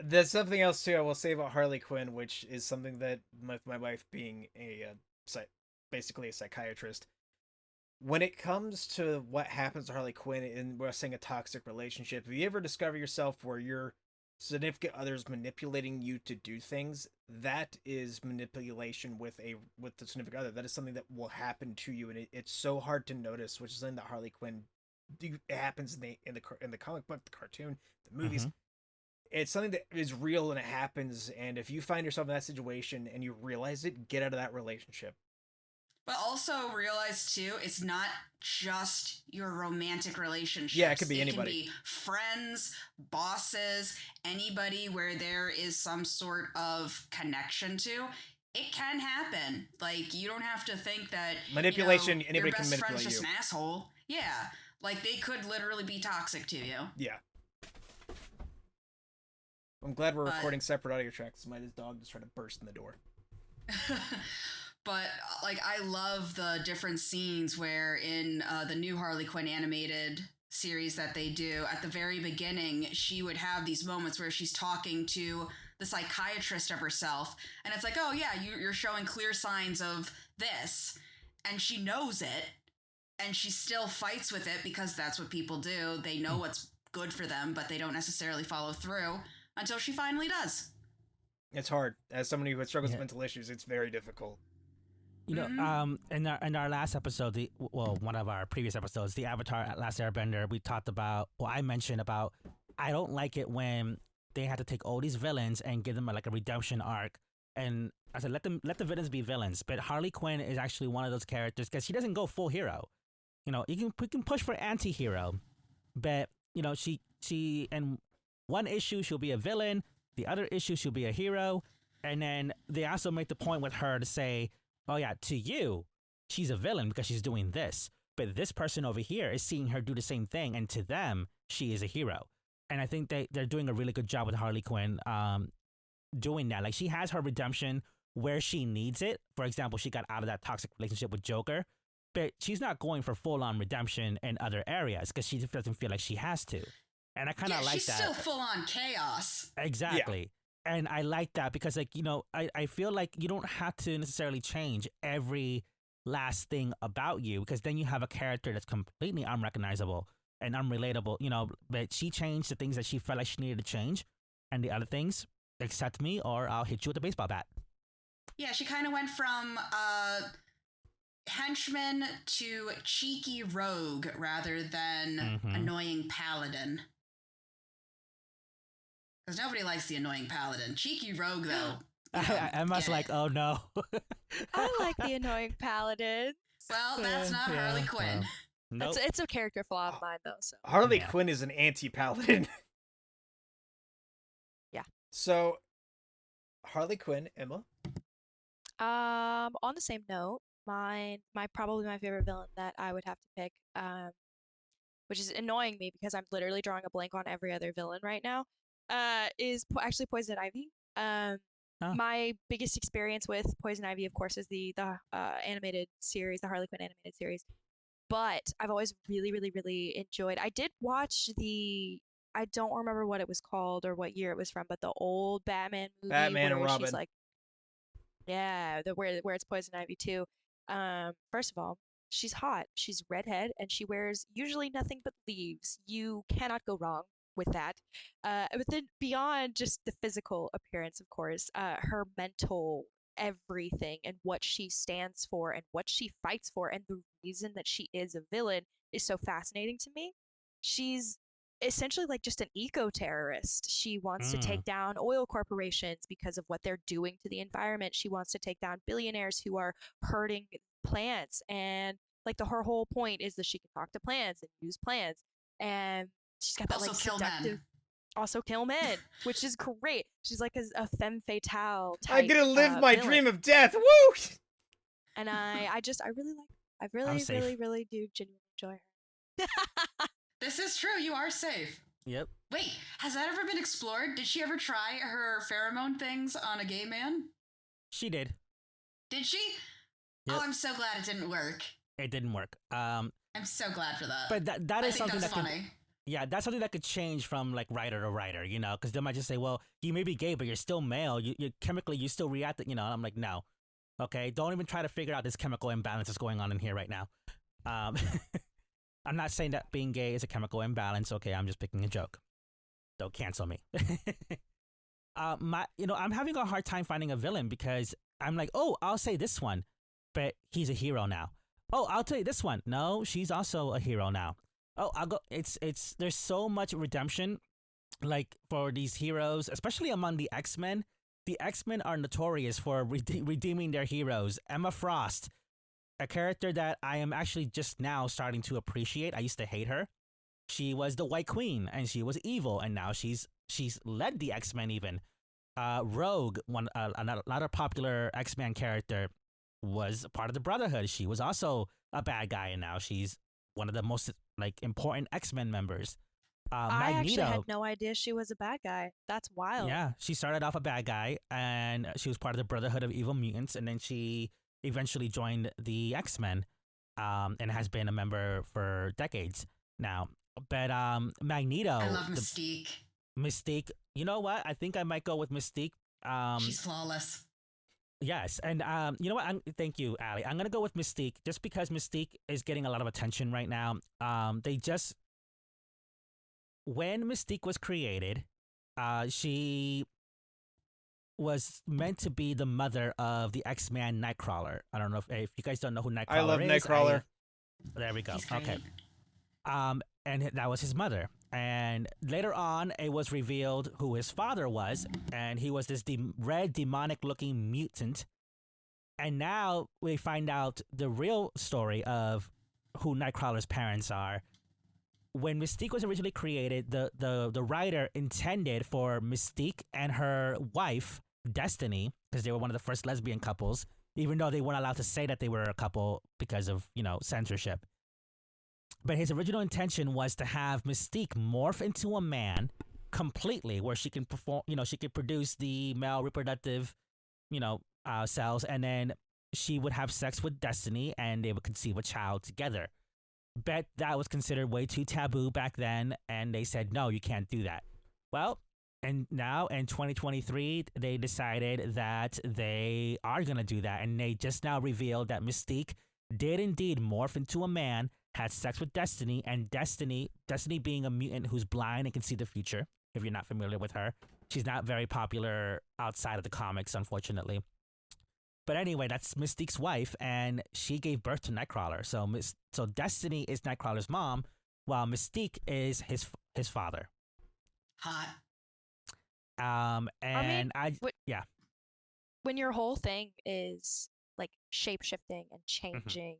There's something else too I will say about Harley Quinn, which is something that my wife being basically a psychiatrist, when it comes to what happens to Harley Quinn and we're saying a toxic relationship, if you ever discover yourself where your significant other's manipulating you to do things, that is manipulation with the significant other. That is something that will happen to you, and it's so hard to notice, which is something that Harley Quinn it happens in the comic book, the cartoon, the movies. Mm-hmm. It's something that is real and it happens, and if you find yourself in that situation and you realize it, get out of that relationship. But also realize too, it's not just your romantic relationships. Yeah, it could be anybody. It can be friends, bosses, anybody where there is some sort of connection to. It can happen. Like, you don't have to think that manipulation. Anybody your can best manipulate friend's just you. an asshole. Yeah, like they could literally be toxic to you. Yeah. I'm glad we're recording separate audio tracks. This dog just tried to burst in the door. But, like, I love the different scenes where in the new Harley Quinn animated series that they do, at the very beginning, she would have these moments where she's talking to the psychiatrist of herself. And it's like, oh, yeah, you're showing clear signs of this. And she knows it. And she still fights with it because that's what people do. They know what's good for them, but they don't necessarily follow through until she finally does. It's hard. As somebody who struggles with mental issues, it's very difficult. You know, in our last episode, one of our previous episodes, the Avatar Last Airbender, we talked about, I mentioned about, I don't like it when they had to take all these villains and give them a redemption arc. And I said, let the villains be villains. But Harley Quinn is actually one of those characters because she doesn't go full hero. We can push for anti-hero, but she in one issue she'll be a villain, the other issue she'll be a hero, and then they also make the point with her to say, oh yeah, to you, she's a villain because she's doing this, but this person over here is seeing her do the same thing, and to them, she is a hero. And I think they're doing a really good job with Harley Quinn, doing that. Like, she has her redemption where she needs it. For example, she got out of that toxic relationship with Joker, but she's not going for full-on redemption in other areas because she doesn't feel like she has to. And I kind of like that. She's still full-on chaos. Exactly. Yeah. And I like that because, I feel like you don't have to necessarily change every last thing about you, because then you have a character that's completely unrecognizable and unrelatable, but she changed the things that she felt like she needed to change, and the other things, accept me or I'll hit you with a baseball bat. Yeah, she kind of went from henchman to cheeky rogue rather than annoying paladin. Because nobody likes the annoying paladin. Cheeky rogue, though. I must oh no. I like the annoying paladin. Well, that's not Harley Quinn. Nope. It's a character flaw of mine, though. So Harley Quinn is an anti-paladin. Yeah. So, Harley Quinn, Emma? On the same note, probably my favorite villain that I would have to pick, which is annoying me because I'm literally drawing a blank on every other villain right now, is actually Poison Ivy. My biggest experience with Poison Ivy, of course, is the animated series, the Harley Quinn animated series. But I've always really, really, really enjoyed. I did watch I don't remember what it was called or what year it was from, but the old Batman movie, Batman and Robin. She's like, yeah, where it's Poison Ivy too. First of all, she's hot. She's redhead, and she wears usually nothing but leaves. You cannot go wrong with that. But then beyond just the physical appearance, of course, her mental everything and what she stands for and what she fights for and the reason that she is a villain is so fascinating to me. She's essentially like just an eco-terrorist. She wants to Mm. take down oil corporations because of what they're doing to the environment. She wants to take down billionaires who are hurting plants, and like her whole point is that she can talk to plants and use plants, and she's got that Also like kill seductive men. also kill men, which is great. She's like a femme fatale I'm type gonna live my villain. dream of death. Woo! And I really like her. I I'm really, safe. really, really do genuinely enjoy her. This is true. You are safe. Yep. Wait, has that ever been explored? Did she ever try her pheromone things on a gay man? She did. Did she? Yep. Oh, I'm so glad it didn't work. It didn't work. I'm so glad for that. But that I is think something that's that funny. yeah, that's something that could change from like writer to writer, you know, because they might just say, well, you may be gay, but you're still male. You chemically, you still react, you know. And I'm like, no, okay, don't even try to figure out this chemical imbalance that's going on in here right now. Um, I'm not saying that being gay is a chemical imbalance. Okay, I'm just picking a joke. Don't cancel me. I'm having a hard time finding a villain because I'm like, oh, I'll say this one, but he's a hero now. Oh, I'll tell you this one. No, she's also a hero now. Oh, I'll go. It's there's so much redemption, like for these heroes, especially among the X-Men. The X-Men are notorious for redeeming their heroes. Emma Frost, a character that I am actually just now starting to appreciate. I used to hate her. She was the White Queen, and she was evil, and now she's led the X-Men even. Rogue, another popular X-Men character, was part of the Brotherhood. She was also a bad guy, and now she's one of the most like important X-Men members. I actually Magneto, had no idea she was a bad guy. That's wild. yeah, she started off a bad guy, and she was part of the Brotherhood of Evil Mutants, and then she eventually joined the X-Men, and has been a member for decades now. But Magneto, I love Mystique. Mystique. You know what? I think I might go with Mystique. She's flawless. Yes, and you know what? Thank you, Ali. I'm gonna go with Mystique just because Mystique is getting a lot of attention right now. When Mystique was created, she was meant to be the mother of the X-Man Nightcrawler. I don't know if you guys don't know who Nightcrawler is. I love Nightcrawler. There we go. He's great. Okay. And that was his mother. And later on, it was revealed who his father was, and he was this red demonic-looking mutant. And now we find out the real story of who Nightcrawler's parents are. When Mystique was originally created, the writer intended for Mystique and her wife, Destiny, because they were one of the first lesbian couples, even though they weren't allowed to say that they were a couple because of, censorship. But his original intention was to have Mystique morph into a man completely, where she can perform, she could produce the male reproductive, cells, and then she would have sex with Destiny, and they would conceive a child together. But that was considered way too taboo back then, and they said, no, you can't do that. Well, and now in 2023, they decided that they are going to do that, and they just now revealed that Mystique did indeed morph into a man, had sex with Destiny, and Destiny being a mutant who's blind and can see the future, if you're not familiar with her. She's not very popular outside of the comics, unfortunately. But anyway, that's Mystique's wife, and she gave birth to Nightcrawler. So Destiny is Nightcrawler's mom, while Mystique is his father. Hot. Yeah. When your whole thing is like shape shifting and changing,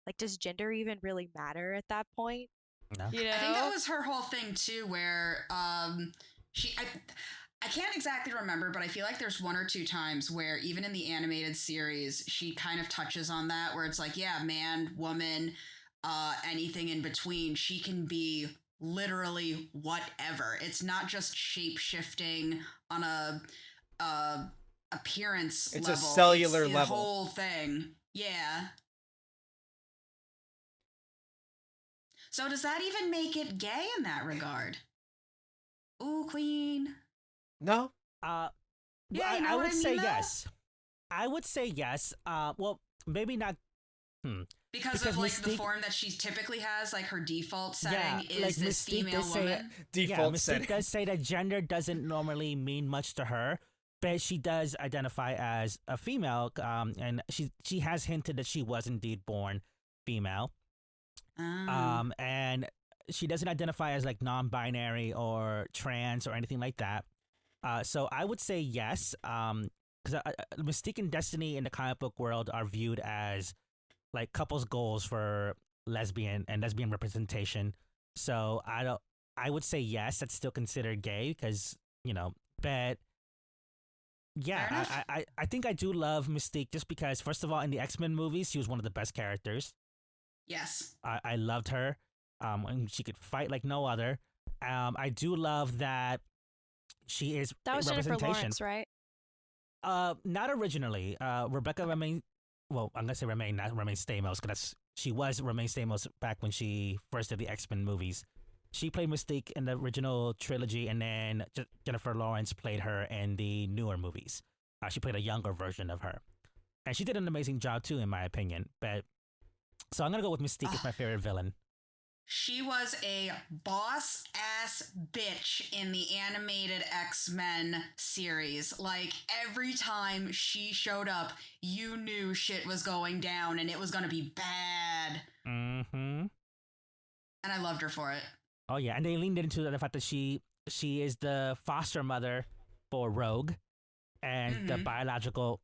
like does gender even really matter at that point? No. I think that was her whole thing too, where I can't exactly remember, but I feel like there's one or two times where even in the animated series, she kind of touches on that, where it's like, yeah, man, woman, anything in between. She can be literally whatever. It's not just shape shifting on a appearance it's level. It's a cellular it's level. The whole thing. Yeah. So does that even make it gay in that regard? Ooh, queen. No. Yeah, I would say yes. I would say yes. Well, maybe not. Because of like the form that she typically has, like her default setting is like this Mystique female woman. Default Mystique does say that gender doesn't normally mean much to her, but she does identify as a female, and she has hinted that she was indeed born female. And she doesn't identify as like non-binary or trans or anything like that. So I would say yes. Because Mystique and Destiny in the comic book world are viewed as like couples goals for lesbian representation. So I would say yes, that's still considered gay because, but yeah, I think I do love Mystique just because, first of all, in the X-Men movies, she was one of the best characters. Yes. I loved her. And she could fight like no other. I do love that she is that was representation. Jennifer Lawrence, right? Not originally. Rebecca Romaine. Well, I'm gonna say Romaine, not Romaine Stamos, because she was Romaine Stamos back when she first did the X-Men movies. She played Mystique in the original trilogy, and then Jennifer Lawrence played her in the newer movies. She played a younger version of her, and she did an amazing job too, in my opinion. But so I'm gonna go with Mystique as my favorite villain. She was a boss ass bitch in the animated X-Men series. Like, every time she showed up, you knew shit was going down and it was gonna be bad. Mm-hmm. And I loved her for it. Oh yeah, and they leaned into the fact that she is the foster mother for Rogue and the biological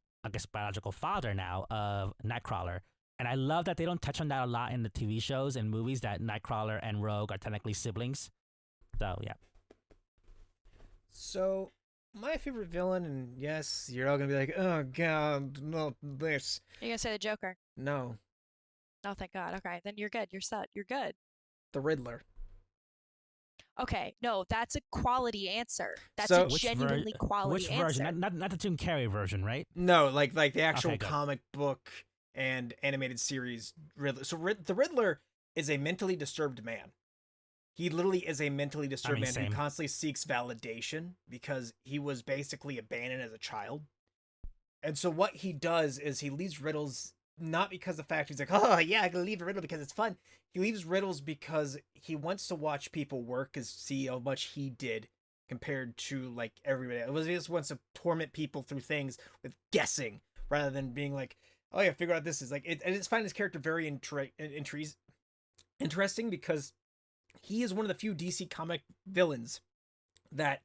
father now of Nightcrawler. And I love that they don't touch on that a lot in the TV shows and movies, that Nightcrawler and Rogue are technically siblings. So, yeah. So, my favorite villain, and yes, you're all going to be like, oh, God, no, this. Are you going to say the Joker? No. Oh, thank God. Okay, then you're good. You're set. You're good. The Riddler. Okay, no, that's a quality answer. That's So, a genuinely quality answer. Which version? Not the Jim Carrey version, right? No, like the actual comic book and animated series Riddler. So the Riddler is a mentally disturbed man. He literally is a mentally disturbed man who constantly seeks validation because he was basically abandoned as a child. And so what he does is he leaves riddles not because the fact he's like, oh yeah, I can leave a riddle because it's fun. He leaves riddles because he wants to watch people work and see how much he did compared to like everybody else. He just wants to torment people through things with guessing rather than being like, oh yeah, figure out this is like it. And it's find his character very interesting because he is one of the few DC comic villains that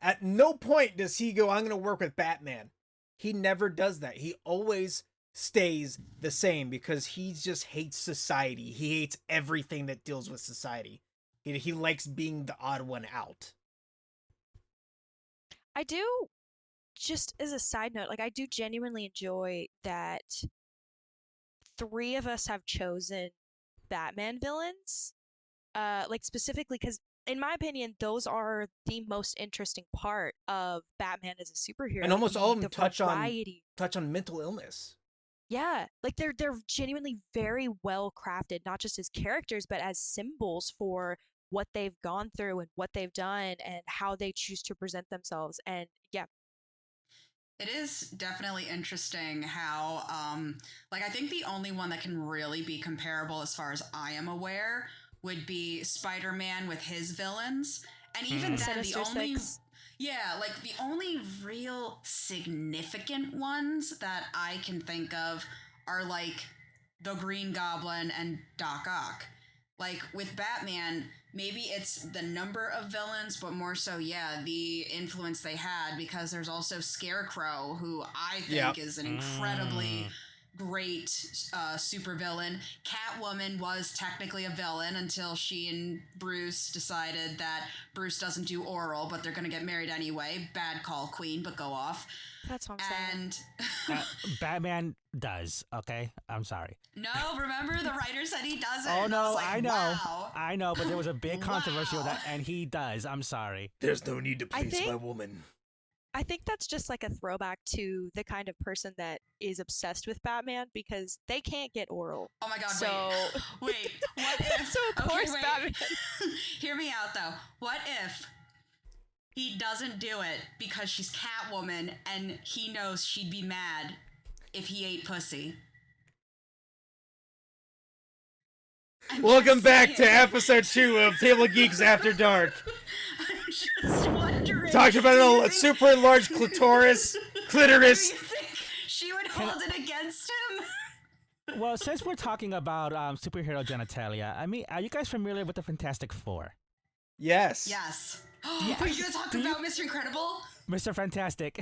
at no point does he go, I'm going to work with Batman. He never does that. He always stays the same because he just hates society. He hates everything that deals with society. He likes being the odd one out. I do, just as a side note, like I do genuinely enjoy that 3 of us have chosen Batman villains. Like specifically because in my opinion, those are the most interesting part of Batman as a superhero. And almost all of them touch on mental illness. Yeah, like they're genuinely very well crafted, not just as characters, but as symbols for what they've gone through and what they've done and how they choose to present themselves. And yeah. It is definitely interesting how, like, I think the only one that can really be comparable as far as I am aware would be Spider-Man with his villains. And even then, the only real significant ones that I can think of are like the Green Goblin and Doc Ock. Like with Batman, maybe it's the number of villains, but more so, the influence they had, because there's also Scarecrow, who I think is an incredibly great supervillain. Catwoman was technically a villain until she and Bruce decided that Bruce doesn't do oral, but they're going to get married anyway. Bad call, Queen, but go off. That's what I'm saying. And Batman does, okay? I'm sorry. No, remember the writer said he doesn't. Oh no, like, I know. Wow. I know, but there was a big controversy with that, and he does. I'm sorry. There's no need to please my woman. I think that's just like a throwback to the kind of person that is obsessed with Batman because they can't get oral. Oh my god, so... wait. What if... So of course Batman... Hear me out though. What if he doesn't do it because she's Catwoman and he knows she'd be mad if he ate pussy? Welcome back to episode 2 of Table Geeks After Dark. I'm just wondering. Talked about a super enlarged clitoris. Do you think she would hold it against him? Well, since we're talking about superhero genitalia, I mean, are you guys familiar with the Fantastic Four? Yes. Yes. Are you going to talk about Mr. Incredible? Mr. Fantastic.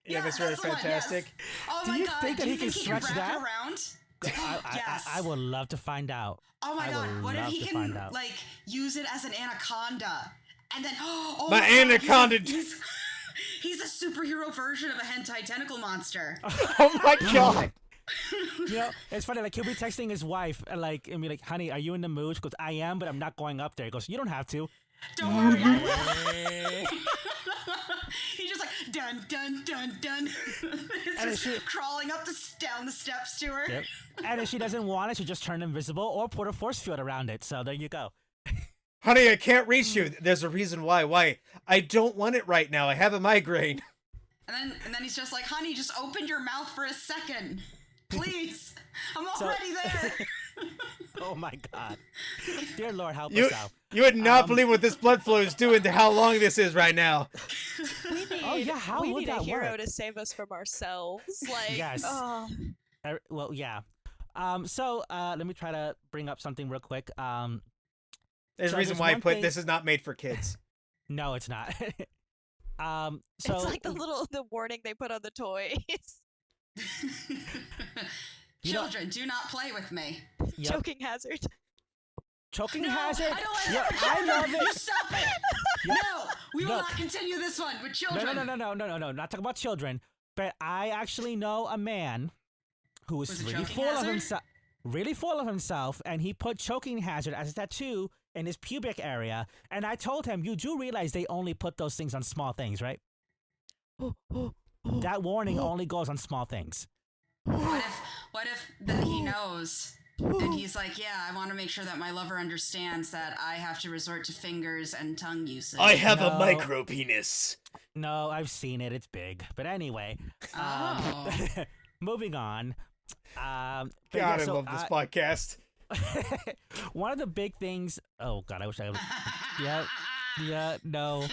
Yeah, Yes, Mr. that's the one, Fantastic. yes. Oh Do my you god. think that Do you he can think stretch wrap that? around? I, I would love to find out. Oh my I god, would what if love he to can find out. like use it as an anaconda? And then oh My God, anaconda. He's a superhero version of a hentai tentacle monster. Oh my god. You know, it's funny. Like he'll be texting his wife, and be like, "Honey, are you in the mood?" She goes, "I am, but I'm not going up there." He goes, "You don't have to." Don't worry, I will. He's just like dun dun dun dun. And It's just crawling up down the steps to her. Yep. And if she doesn't want it, she'll just turn invisible or put a force field around it. So there you go. Honey, I can't reach you. There's a reason why. Why? I don't want it right now. I have a migraine. And then he's just like, honey, just open your mouth for a second. Please. I'm already there. Oh my God. Dear Lord, help You us out. would not believe what this blood flow is doing to how long this is right now. We need, how we would need that a hero work? to save us from ourselves. Like, Yes. oh. Well, yeah. So let me try to bring up something real quick. There's So a reason there's why I one put thing- this is not made for kids. No, it's not. So It's like the warning they put on the toys. You know- Children, do not play with me. Yep. Choking hazard. Choking No, hazard. I don't like Yeah, that. I love You it. stop it. Yep. No, we will Look. not continue this one with children. No. Not talking about children. But I actually know a man who was Was it really choking full of hazard? himself. Really full of himself, and he put choking hazard as a tattoo in his pubic area. And I told him, you do realize they only put those things on small things, right? That warning only goes on small things. What if that he knows and he's like, yeah, I want to make sure that my lover understands that I have to resort to fingers and tongue usage. I have a No. micro penis. No, I've seen it. It's big. But anyway, Oh. moving on. God, But yeah, I so love this podcast. one of the big things. Oh God, I wish I would. Yeah, no.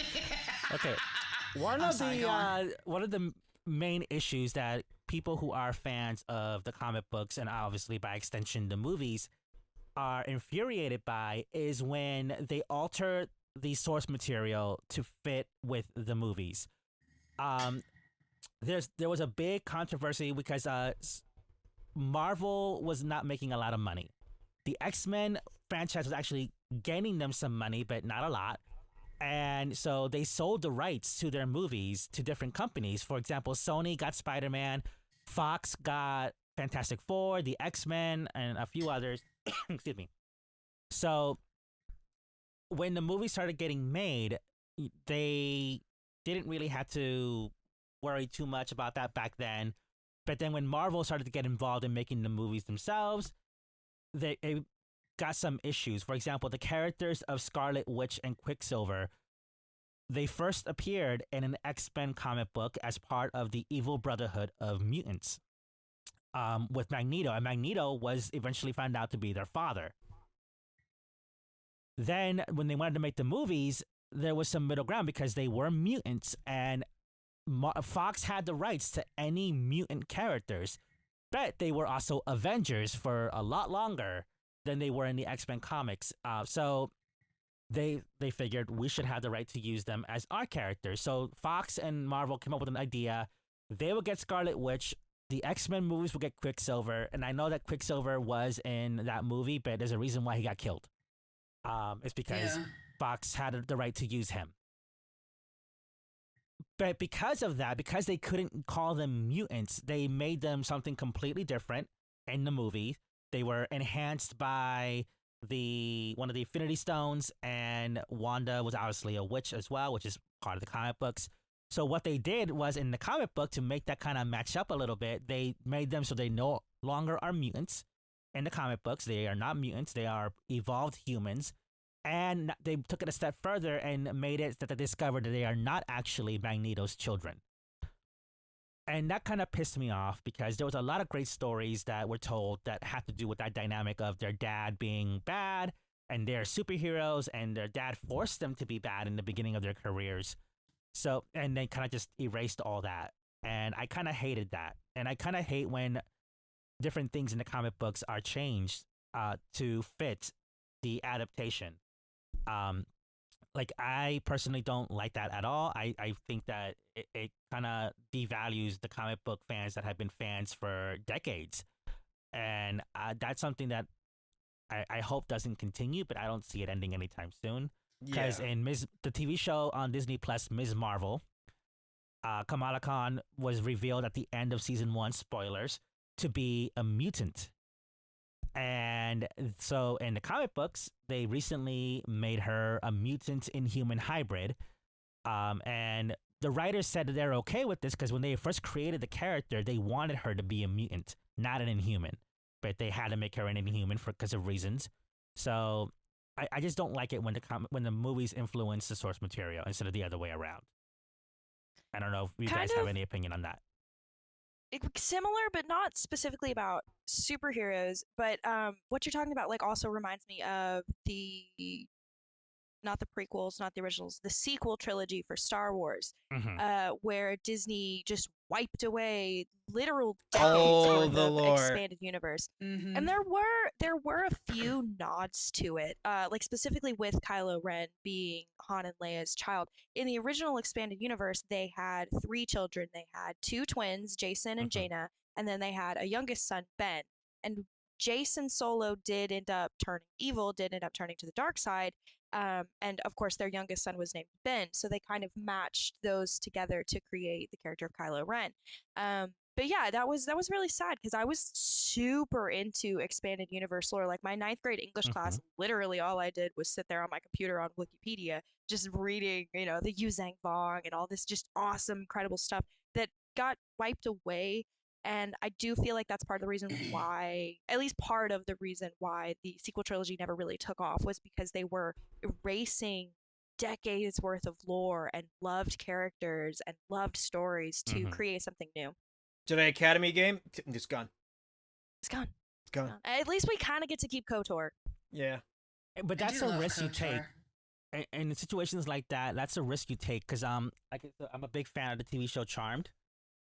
Okay. One I'm of sorry, the go on. one of the main issues that people who are fans of the comic books and obviously by extension the movies are infuriated by is when they alter the source material to fit with the movies. There was a big controversy because Marvel was not making a lot of money. The X-Men franchise was actually gaining them some money, but not a lot. And so they sold the rights to their movies to different companies. For example, Sony got Spider-Man, Fox got Fantastic Four, the X-Men, and a few others. Excuse me. So when the movie started getting made, they didn't really have to worry too much about that back then. But then when Marvel started to get involved in making the movies themselves, it got some issues. For example, the characters of Scarlet Witch and Quicksilver, they first appeared in an X-Men comic book as part of the Evil Brotherhood of Mutants with Magneto. And Magneto was eventually found out to be their father. Then when they wanted to make the movies, there was some middle ground because they were mutants and Fox had the rights to any mutant characters, but they were also Avengers for a lot longer than they were in the X-Men comics. So they figured we should have the right to use them as our characters. So Fox and Marvel came up with an idea. They would get Scarlet Witch. The X-Men movies would get Quicksilver. And I know that Quicksilver was in that movie, but there's a reason why he got killed. It's because Fox had the right to use him. But because of that, because they couldn't call them mutants, they made them something completely different in the movie. They were enhanced by one of the Infinity Stones, and Wanda was obviously a witch as well, which is part of the comic books. So what they did was in the comic book, to make that kind of match up a little bit, they made them so they no longer are mutants. In the comic books, they are not mutants. They are evolved humans. And they took it a step further and made it that they discovered that they are not actually Magneto's children. And that kind of pissed me off because there was a lot of great stories that were told that had to do with that dynamic of their dad being bad and they're superheroes and their dad forced them to be bad in the beginning of their careers. So, and they kind of just erased all that. And I kind of hated that. And I kind of hate when different things in the comic books are changed to fit the adaptation. Like, I personally don't like that at all. I think that it kind of devalues the comic book fans that have been fans for decades. And that's something that I hope doesn't continue, but I don't see it ending anytime soon. Because in the TV show on Disney Plus, Ms. Marvel, Kamala Khan was revealed at the end of season 1, spoilers, to be a mutant. And so in the comic books, they recently made her a mutant inhuman hybrid. And the writers said that they're okay with this because when they first created the character, they wanted her to be a mutant, not an inhuman. But they had to make her an inhuman because of reasons. So I just don't like it when the movies influence the source material instead of the other way around. I don't know if you guys have any opinion on that. Similar, but not specifically about superheroes. But what you're talking about, like, also reminds me of not the prequels, not the originals, the sequel trilogy for Star Wars, where Disney just wiped away literal decades worth of expanded universe. And there were a few nods to it, like specifically with Kylo Ren being Han and Leia's child. In the original expanded universe, they had 3 children. They had 2 twins, Jason and Jaina, and then they had a youngest son, Ben. And Jason Solo did end up turning evil, did end up turning to the dark side. And of course, their youngest son was named Ben, so they kind of matched those together to create the character of Kylo Ren. But yeah, that was really sad because I was super into expanded universe lore. Like my 9th grade English class, literally all I did was sit there on my computer on Wikipedia, just reading, the Yuzang Vong and all this just awesome, incredible stuff that got wiped away. And I do feel like that's part of the reason why, at least part of the reason why the sequel trilogy never really took off was because they were erasing decades worth of lore and loved characters and loved stories to create something new. Jedi Academy game, it's gone. It's gone. It's gone. At least we kind of get to keep KOTOR. Yeah. But that's a risk you take. And in situations like that, that's a risk you take because I'm a big fan of the TV show Charmed.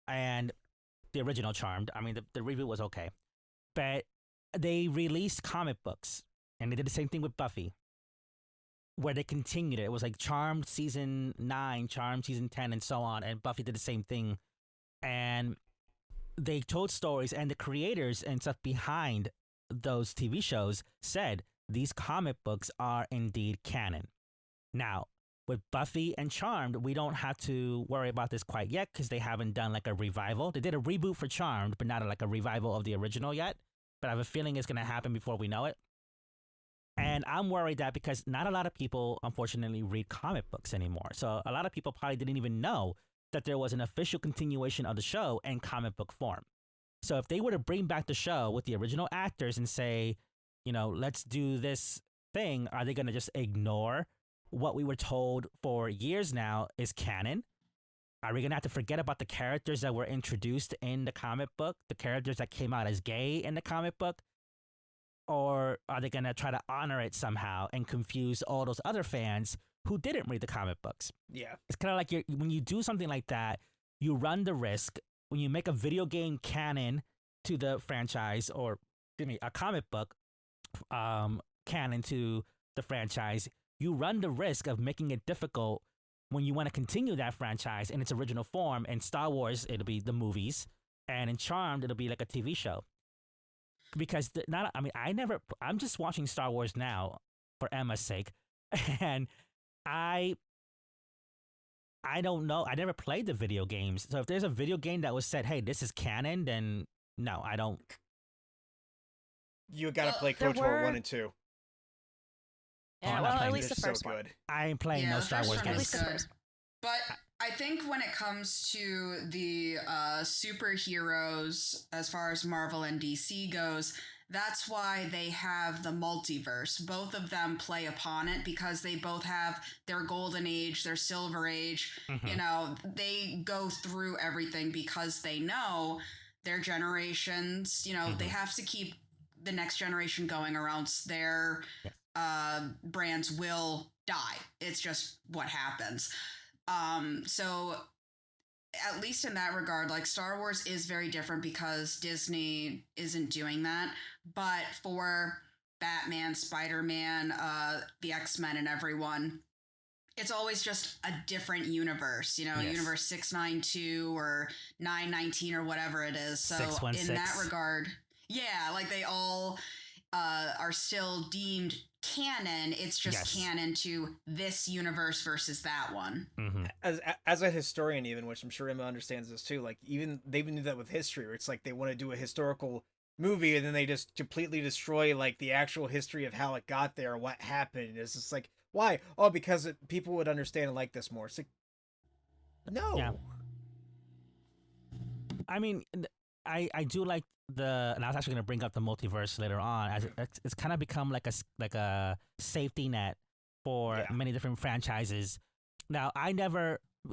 And the original Charmed. I mean, the reboot was okay. But they released comic books, and they did the same thing with Buffy, where they continued it. It was like Charmed season 9, Charmed season 10, and so on, and Buffy did the same thing. And they told stories, and the creators and stuff behind those TV shows said these comic books are indeed canon. Now, with Buffy and Charmed, we don't have to worry about this quite yet because they haven't done like a revival. They did a reboot for Charmed, but not like a revival of the original yet. But I have a feeling it's going to happen before we know it. And I'm worried that because not a lot of people, unfortunately, read comic books anymore. So a lot of people probably didn't even know that there was an official continuation of the show in comic book form. So if they were to bring back the show with the original actors and say, let's do this thing, are they going to just ignore what we were told for years now is canon? Are we going to have to forget about the characters that were introduced in the comic book, the characters that came out as gay in the comic book? Or are they going to try to honor it somehow and confuse all those other fans who didn't read the comic books? Yeah. It's kind of like when you do something like that, you run the risk when you make a video game canon to the franchise or a comic book canon to the franchise, you run the risk of making it difficult when you want to continue that franchise in its original form. In Star Wars, it'll be the movies, and in Charmed, it'll be like a TV show. Because I'm just watching Star Wars now for Emma's sake, and I don't know. I never played the video games, so if there's a video game that was said, "Hey, this is canon," then no, I don't. You gotta play KOTOR 1 and 2. Yeah, well, at least the first one. I ain't playing no Star Wars games. But I think when it comes to the superheroes, as far as Marvel and DC goes, That's why they have the multiverse. Both of them play upon it because they both have their golden age, their silver age. You know, they go through everything because they know their generations, you know, they have to keep the next generation going, or else their brands will die. It's just what happens. So at least in that regard, like Star Wars is very different because Disney isn't doing that. But for Batman, Spider-Man, the X-Men, and everyone, it's always just a different universe, you know, universe 692 or 919 or whatever it is. So 616. In that regard, yeah, like they all are still deemed canon. It's just canon to this universe versus that one. As a historian, even, which I'm sure Emma understands this too, like even they even do that with history, where it's like they want to do a historical movie and then they just completely destroy like the actual history of how it got there, what happened. It's just like, why? Oh, because people would understand and like this more. It's like, no. Yeah. I mean, I do like and I was actually going to bring up the multiverse later on, as it's kind of become like a safety net for many different franchises. Now,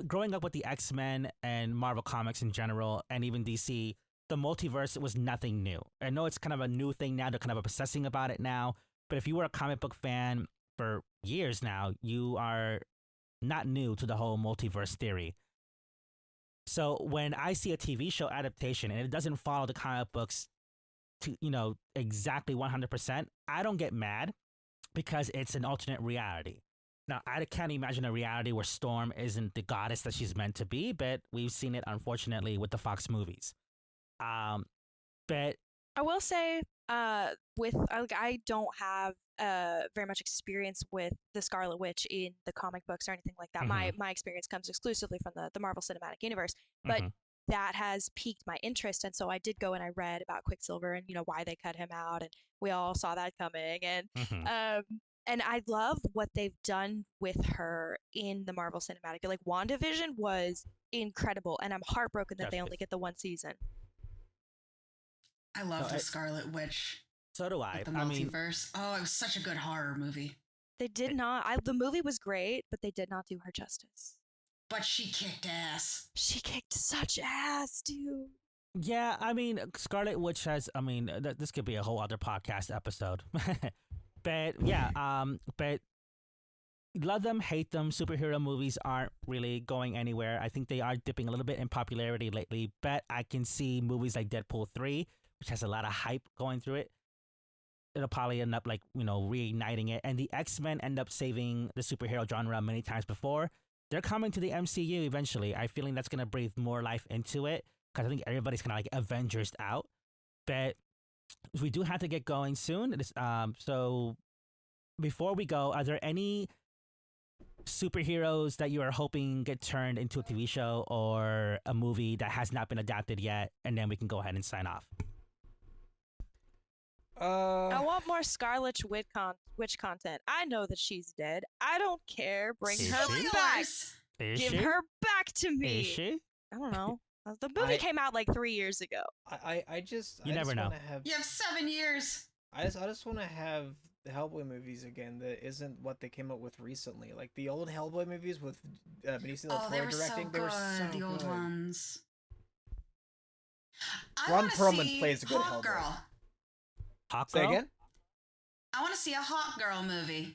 growing up with the X-Men and Marvel Comics in general, and even DC, the multiverse was nothing new. I know it's kind of a new thing now. They're kind of obsessing about it now. But if you were a comic book fan for years now, you are not new to the whole multiverse theory. So when I see a TV show adaptation and it doesn't follow the comic books to, you know, exactly 100%, I don't get mad because it's an alternate reality. Now, I can't imagine a reality where Storm isn't the goddess that she's meant to be, but we've seen it, unfortunately, with the Fox movies. But I will say, I don't have very much experience with the Scarlet Witch in the comic books or anything like that. My experience comes exclusively from the Marvel Cinematic Universe, but that has piqued my interest, and so I did go and I read about Quicksilver and, you know, why they cut him out, and we all saw that coming, and I love what they've done with her in the Marvel Cinematic. Like, WandaVision was incredible, and I'm heartbroken that they only get the one season. I love the Scarlet Witch. So do I. The multiverse. It was such a good horror movie. They did not. The movie was great, but they did not do her justice. But she kicked ass. She kicked such ass, dude. Yeah, I mean, Scarlet Witch has. I mean, this could be a whole other podcast episode. But yeah, but love them, hate them. Superhero movies aren't really going anywhere. I think they are dipping a little bit in popularity lately. But I can see movies like Deadpool 3, which has a lot of hype going through it. It'll probably end up, like, you know, reigniting it. And the X-Men end up saving the superhero genre many times before. They're coming to the MCU eventually. I'm feeling that's going to breathe more life into it, because I think everybody's kind of like Avengers out. But we do have to get going soon. So before we go, are there any superheroes that you are hoping get turned into a TV show or a movie that has not been adapted yet? And then we can go ahead and sign off. I want more Scarlet Witch content. I know that she's dead. I don't care. Bring her back. Give her back to me. Is she? I don't know. The movie came out like 3 years ago. You never know. You have 7 years. I just want to have the Hellboy movies again. That isn't what they came up with recently. Like the old Hellboy movies with Benicio del Toro directing. They were so good. The old ones. Ron Perlman plays a good Hellboy. Girl. Hawk Say Girl? again? I want to see a Hawk Girl movie.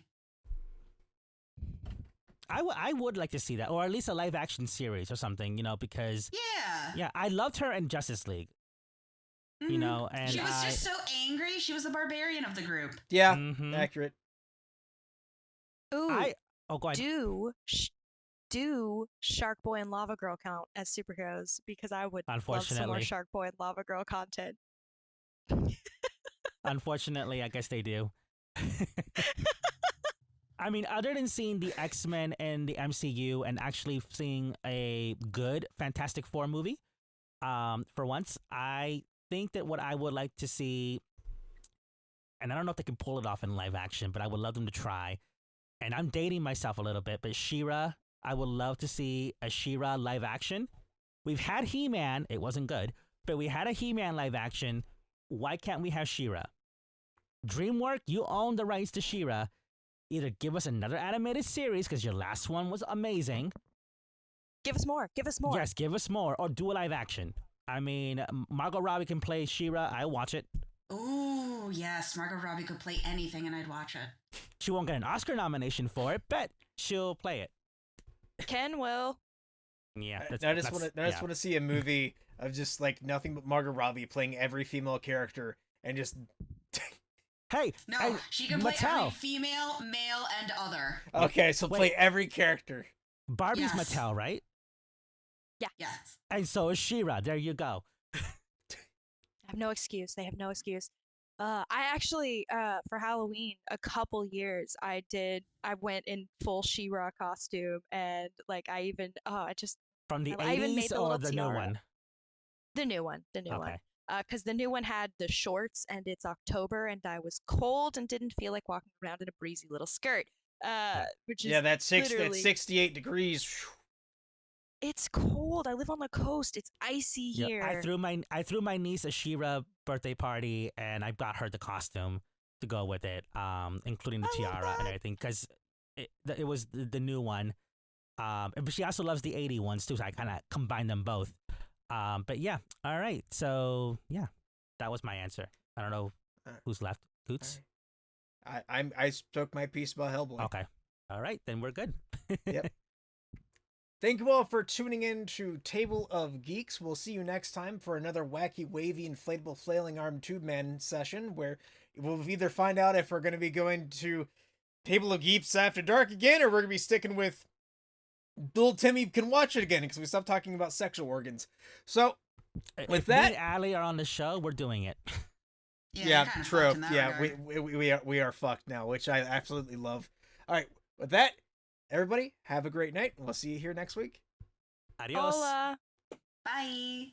I would like to see that, or at least a live action series or something, you know, because I loved her in Justice League. You know, and she was just so angry. She was the barbarian of the group. Yeah, accurate. Ooh, go ahead. Do Shark Boy and Lava Girl count as superheroes? Because I would love some more Shark Boy and Lava Girl content. Unfortunately, I guess they do. I mean, other than seeing the X-Men and the MCU and actually seeing a good Fantastic Four movie, for once, I think that what I would like to see, and I don't know if they can pull it off in live action, but I would love them to try, and I'm dating myself a little bit, but She-Ra, I would love to see a She-Ra live action. We've had He-Man, it wasn't good, but we had a He-Man live action. Why can't we have She-Ra? DreamWorks, you own the rights to She-Ra. Either give us another animated series because your last one was amazing. Give us more. Give us more. Yes, give us more, or do a live action. I mean, Margot Robbie can play She-Ra. I watch it. Ooh, yes, Margot Robbie could play anything and I'd watch it. She won't get an Oscar nomination for it, but she'll play it. Ken will. Yeah, I just want to see a movie of just like nothing but Margot Robbie playing every female character and just. Hey, no, hey, she can play Mattel. every female, male, and other. Okay, so play every character. Barbie's Yes. Mattel, right? Yeah. Yes. And so is She-Ra. There you go. I have no excuse. They have no excuse. I actually, for Halloween, a couple years, I went in full She-Ra costume, and like I even, From the I even 80s made the or little the new tiara. one? The new one. Okay. Because the new one had the shorts, and it's October, and I was cold and didn't feel like walking around in a breezy little skirt. Which is That's literally 68 degrees. It's cold. I live on the coast. It's icy Yeah, here. I threw my niece a She-Ra birthday party, and I got her the costume to go with it, including the I love tiara and that. everything, because it was the new one. But she also loves the 80 ones too, so I kind of combined them both. But yeah, all right. So yeah, that was my answer. I don't know who's left. Coots? I spoke my piece about Hellboy. Okay. All right, then we're good. Yep. Thank you all for tuning in to Table of Geeks. We'll see you next time for another wacky, wavy, inflatable, flailing arm tube man session where we'll either find out if we're going to be going to Table of Geeks After Dark again, or we're going to be sticking with Little Timmy Can Watch It again because we stopped talking about sexual organs. So, with if that, me and Allie are on the show, we're doing it. Yeah, kinda true. fucked in that Yeah, regard. we are fucked now, which I absolutely love. All right, with that, everybody have a great night, and we'll see you here next week. Adios. Hola. Bye.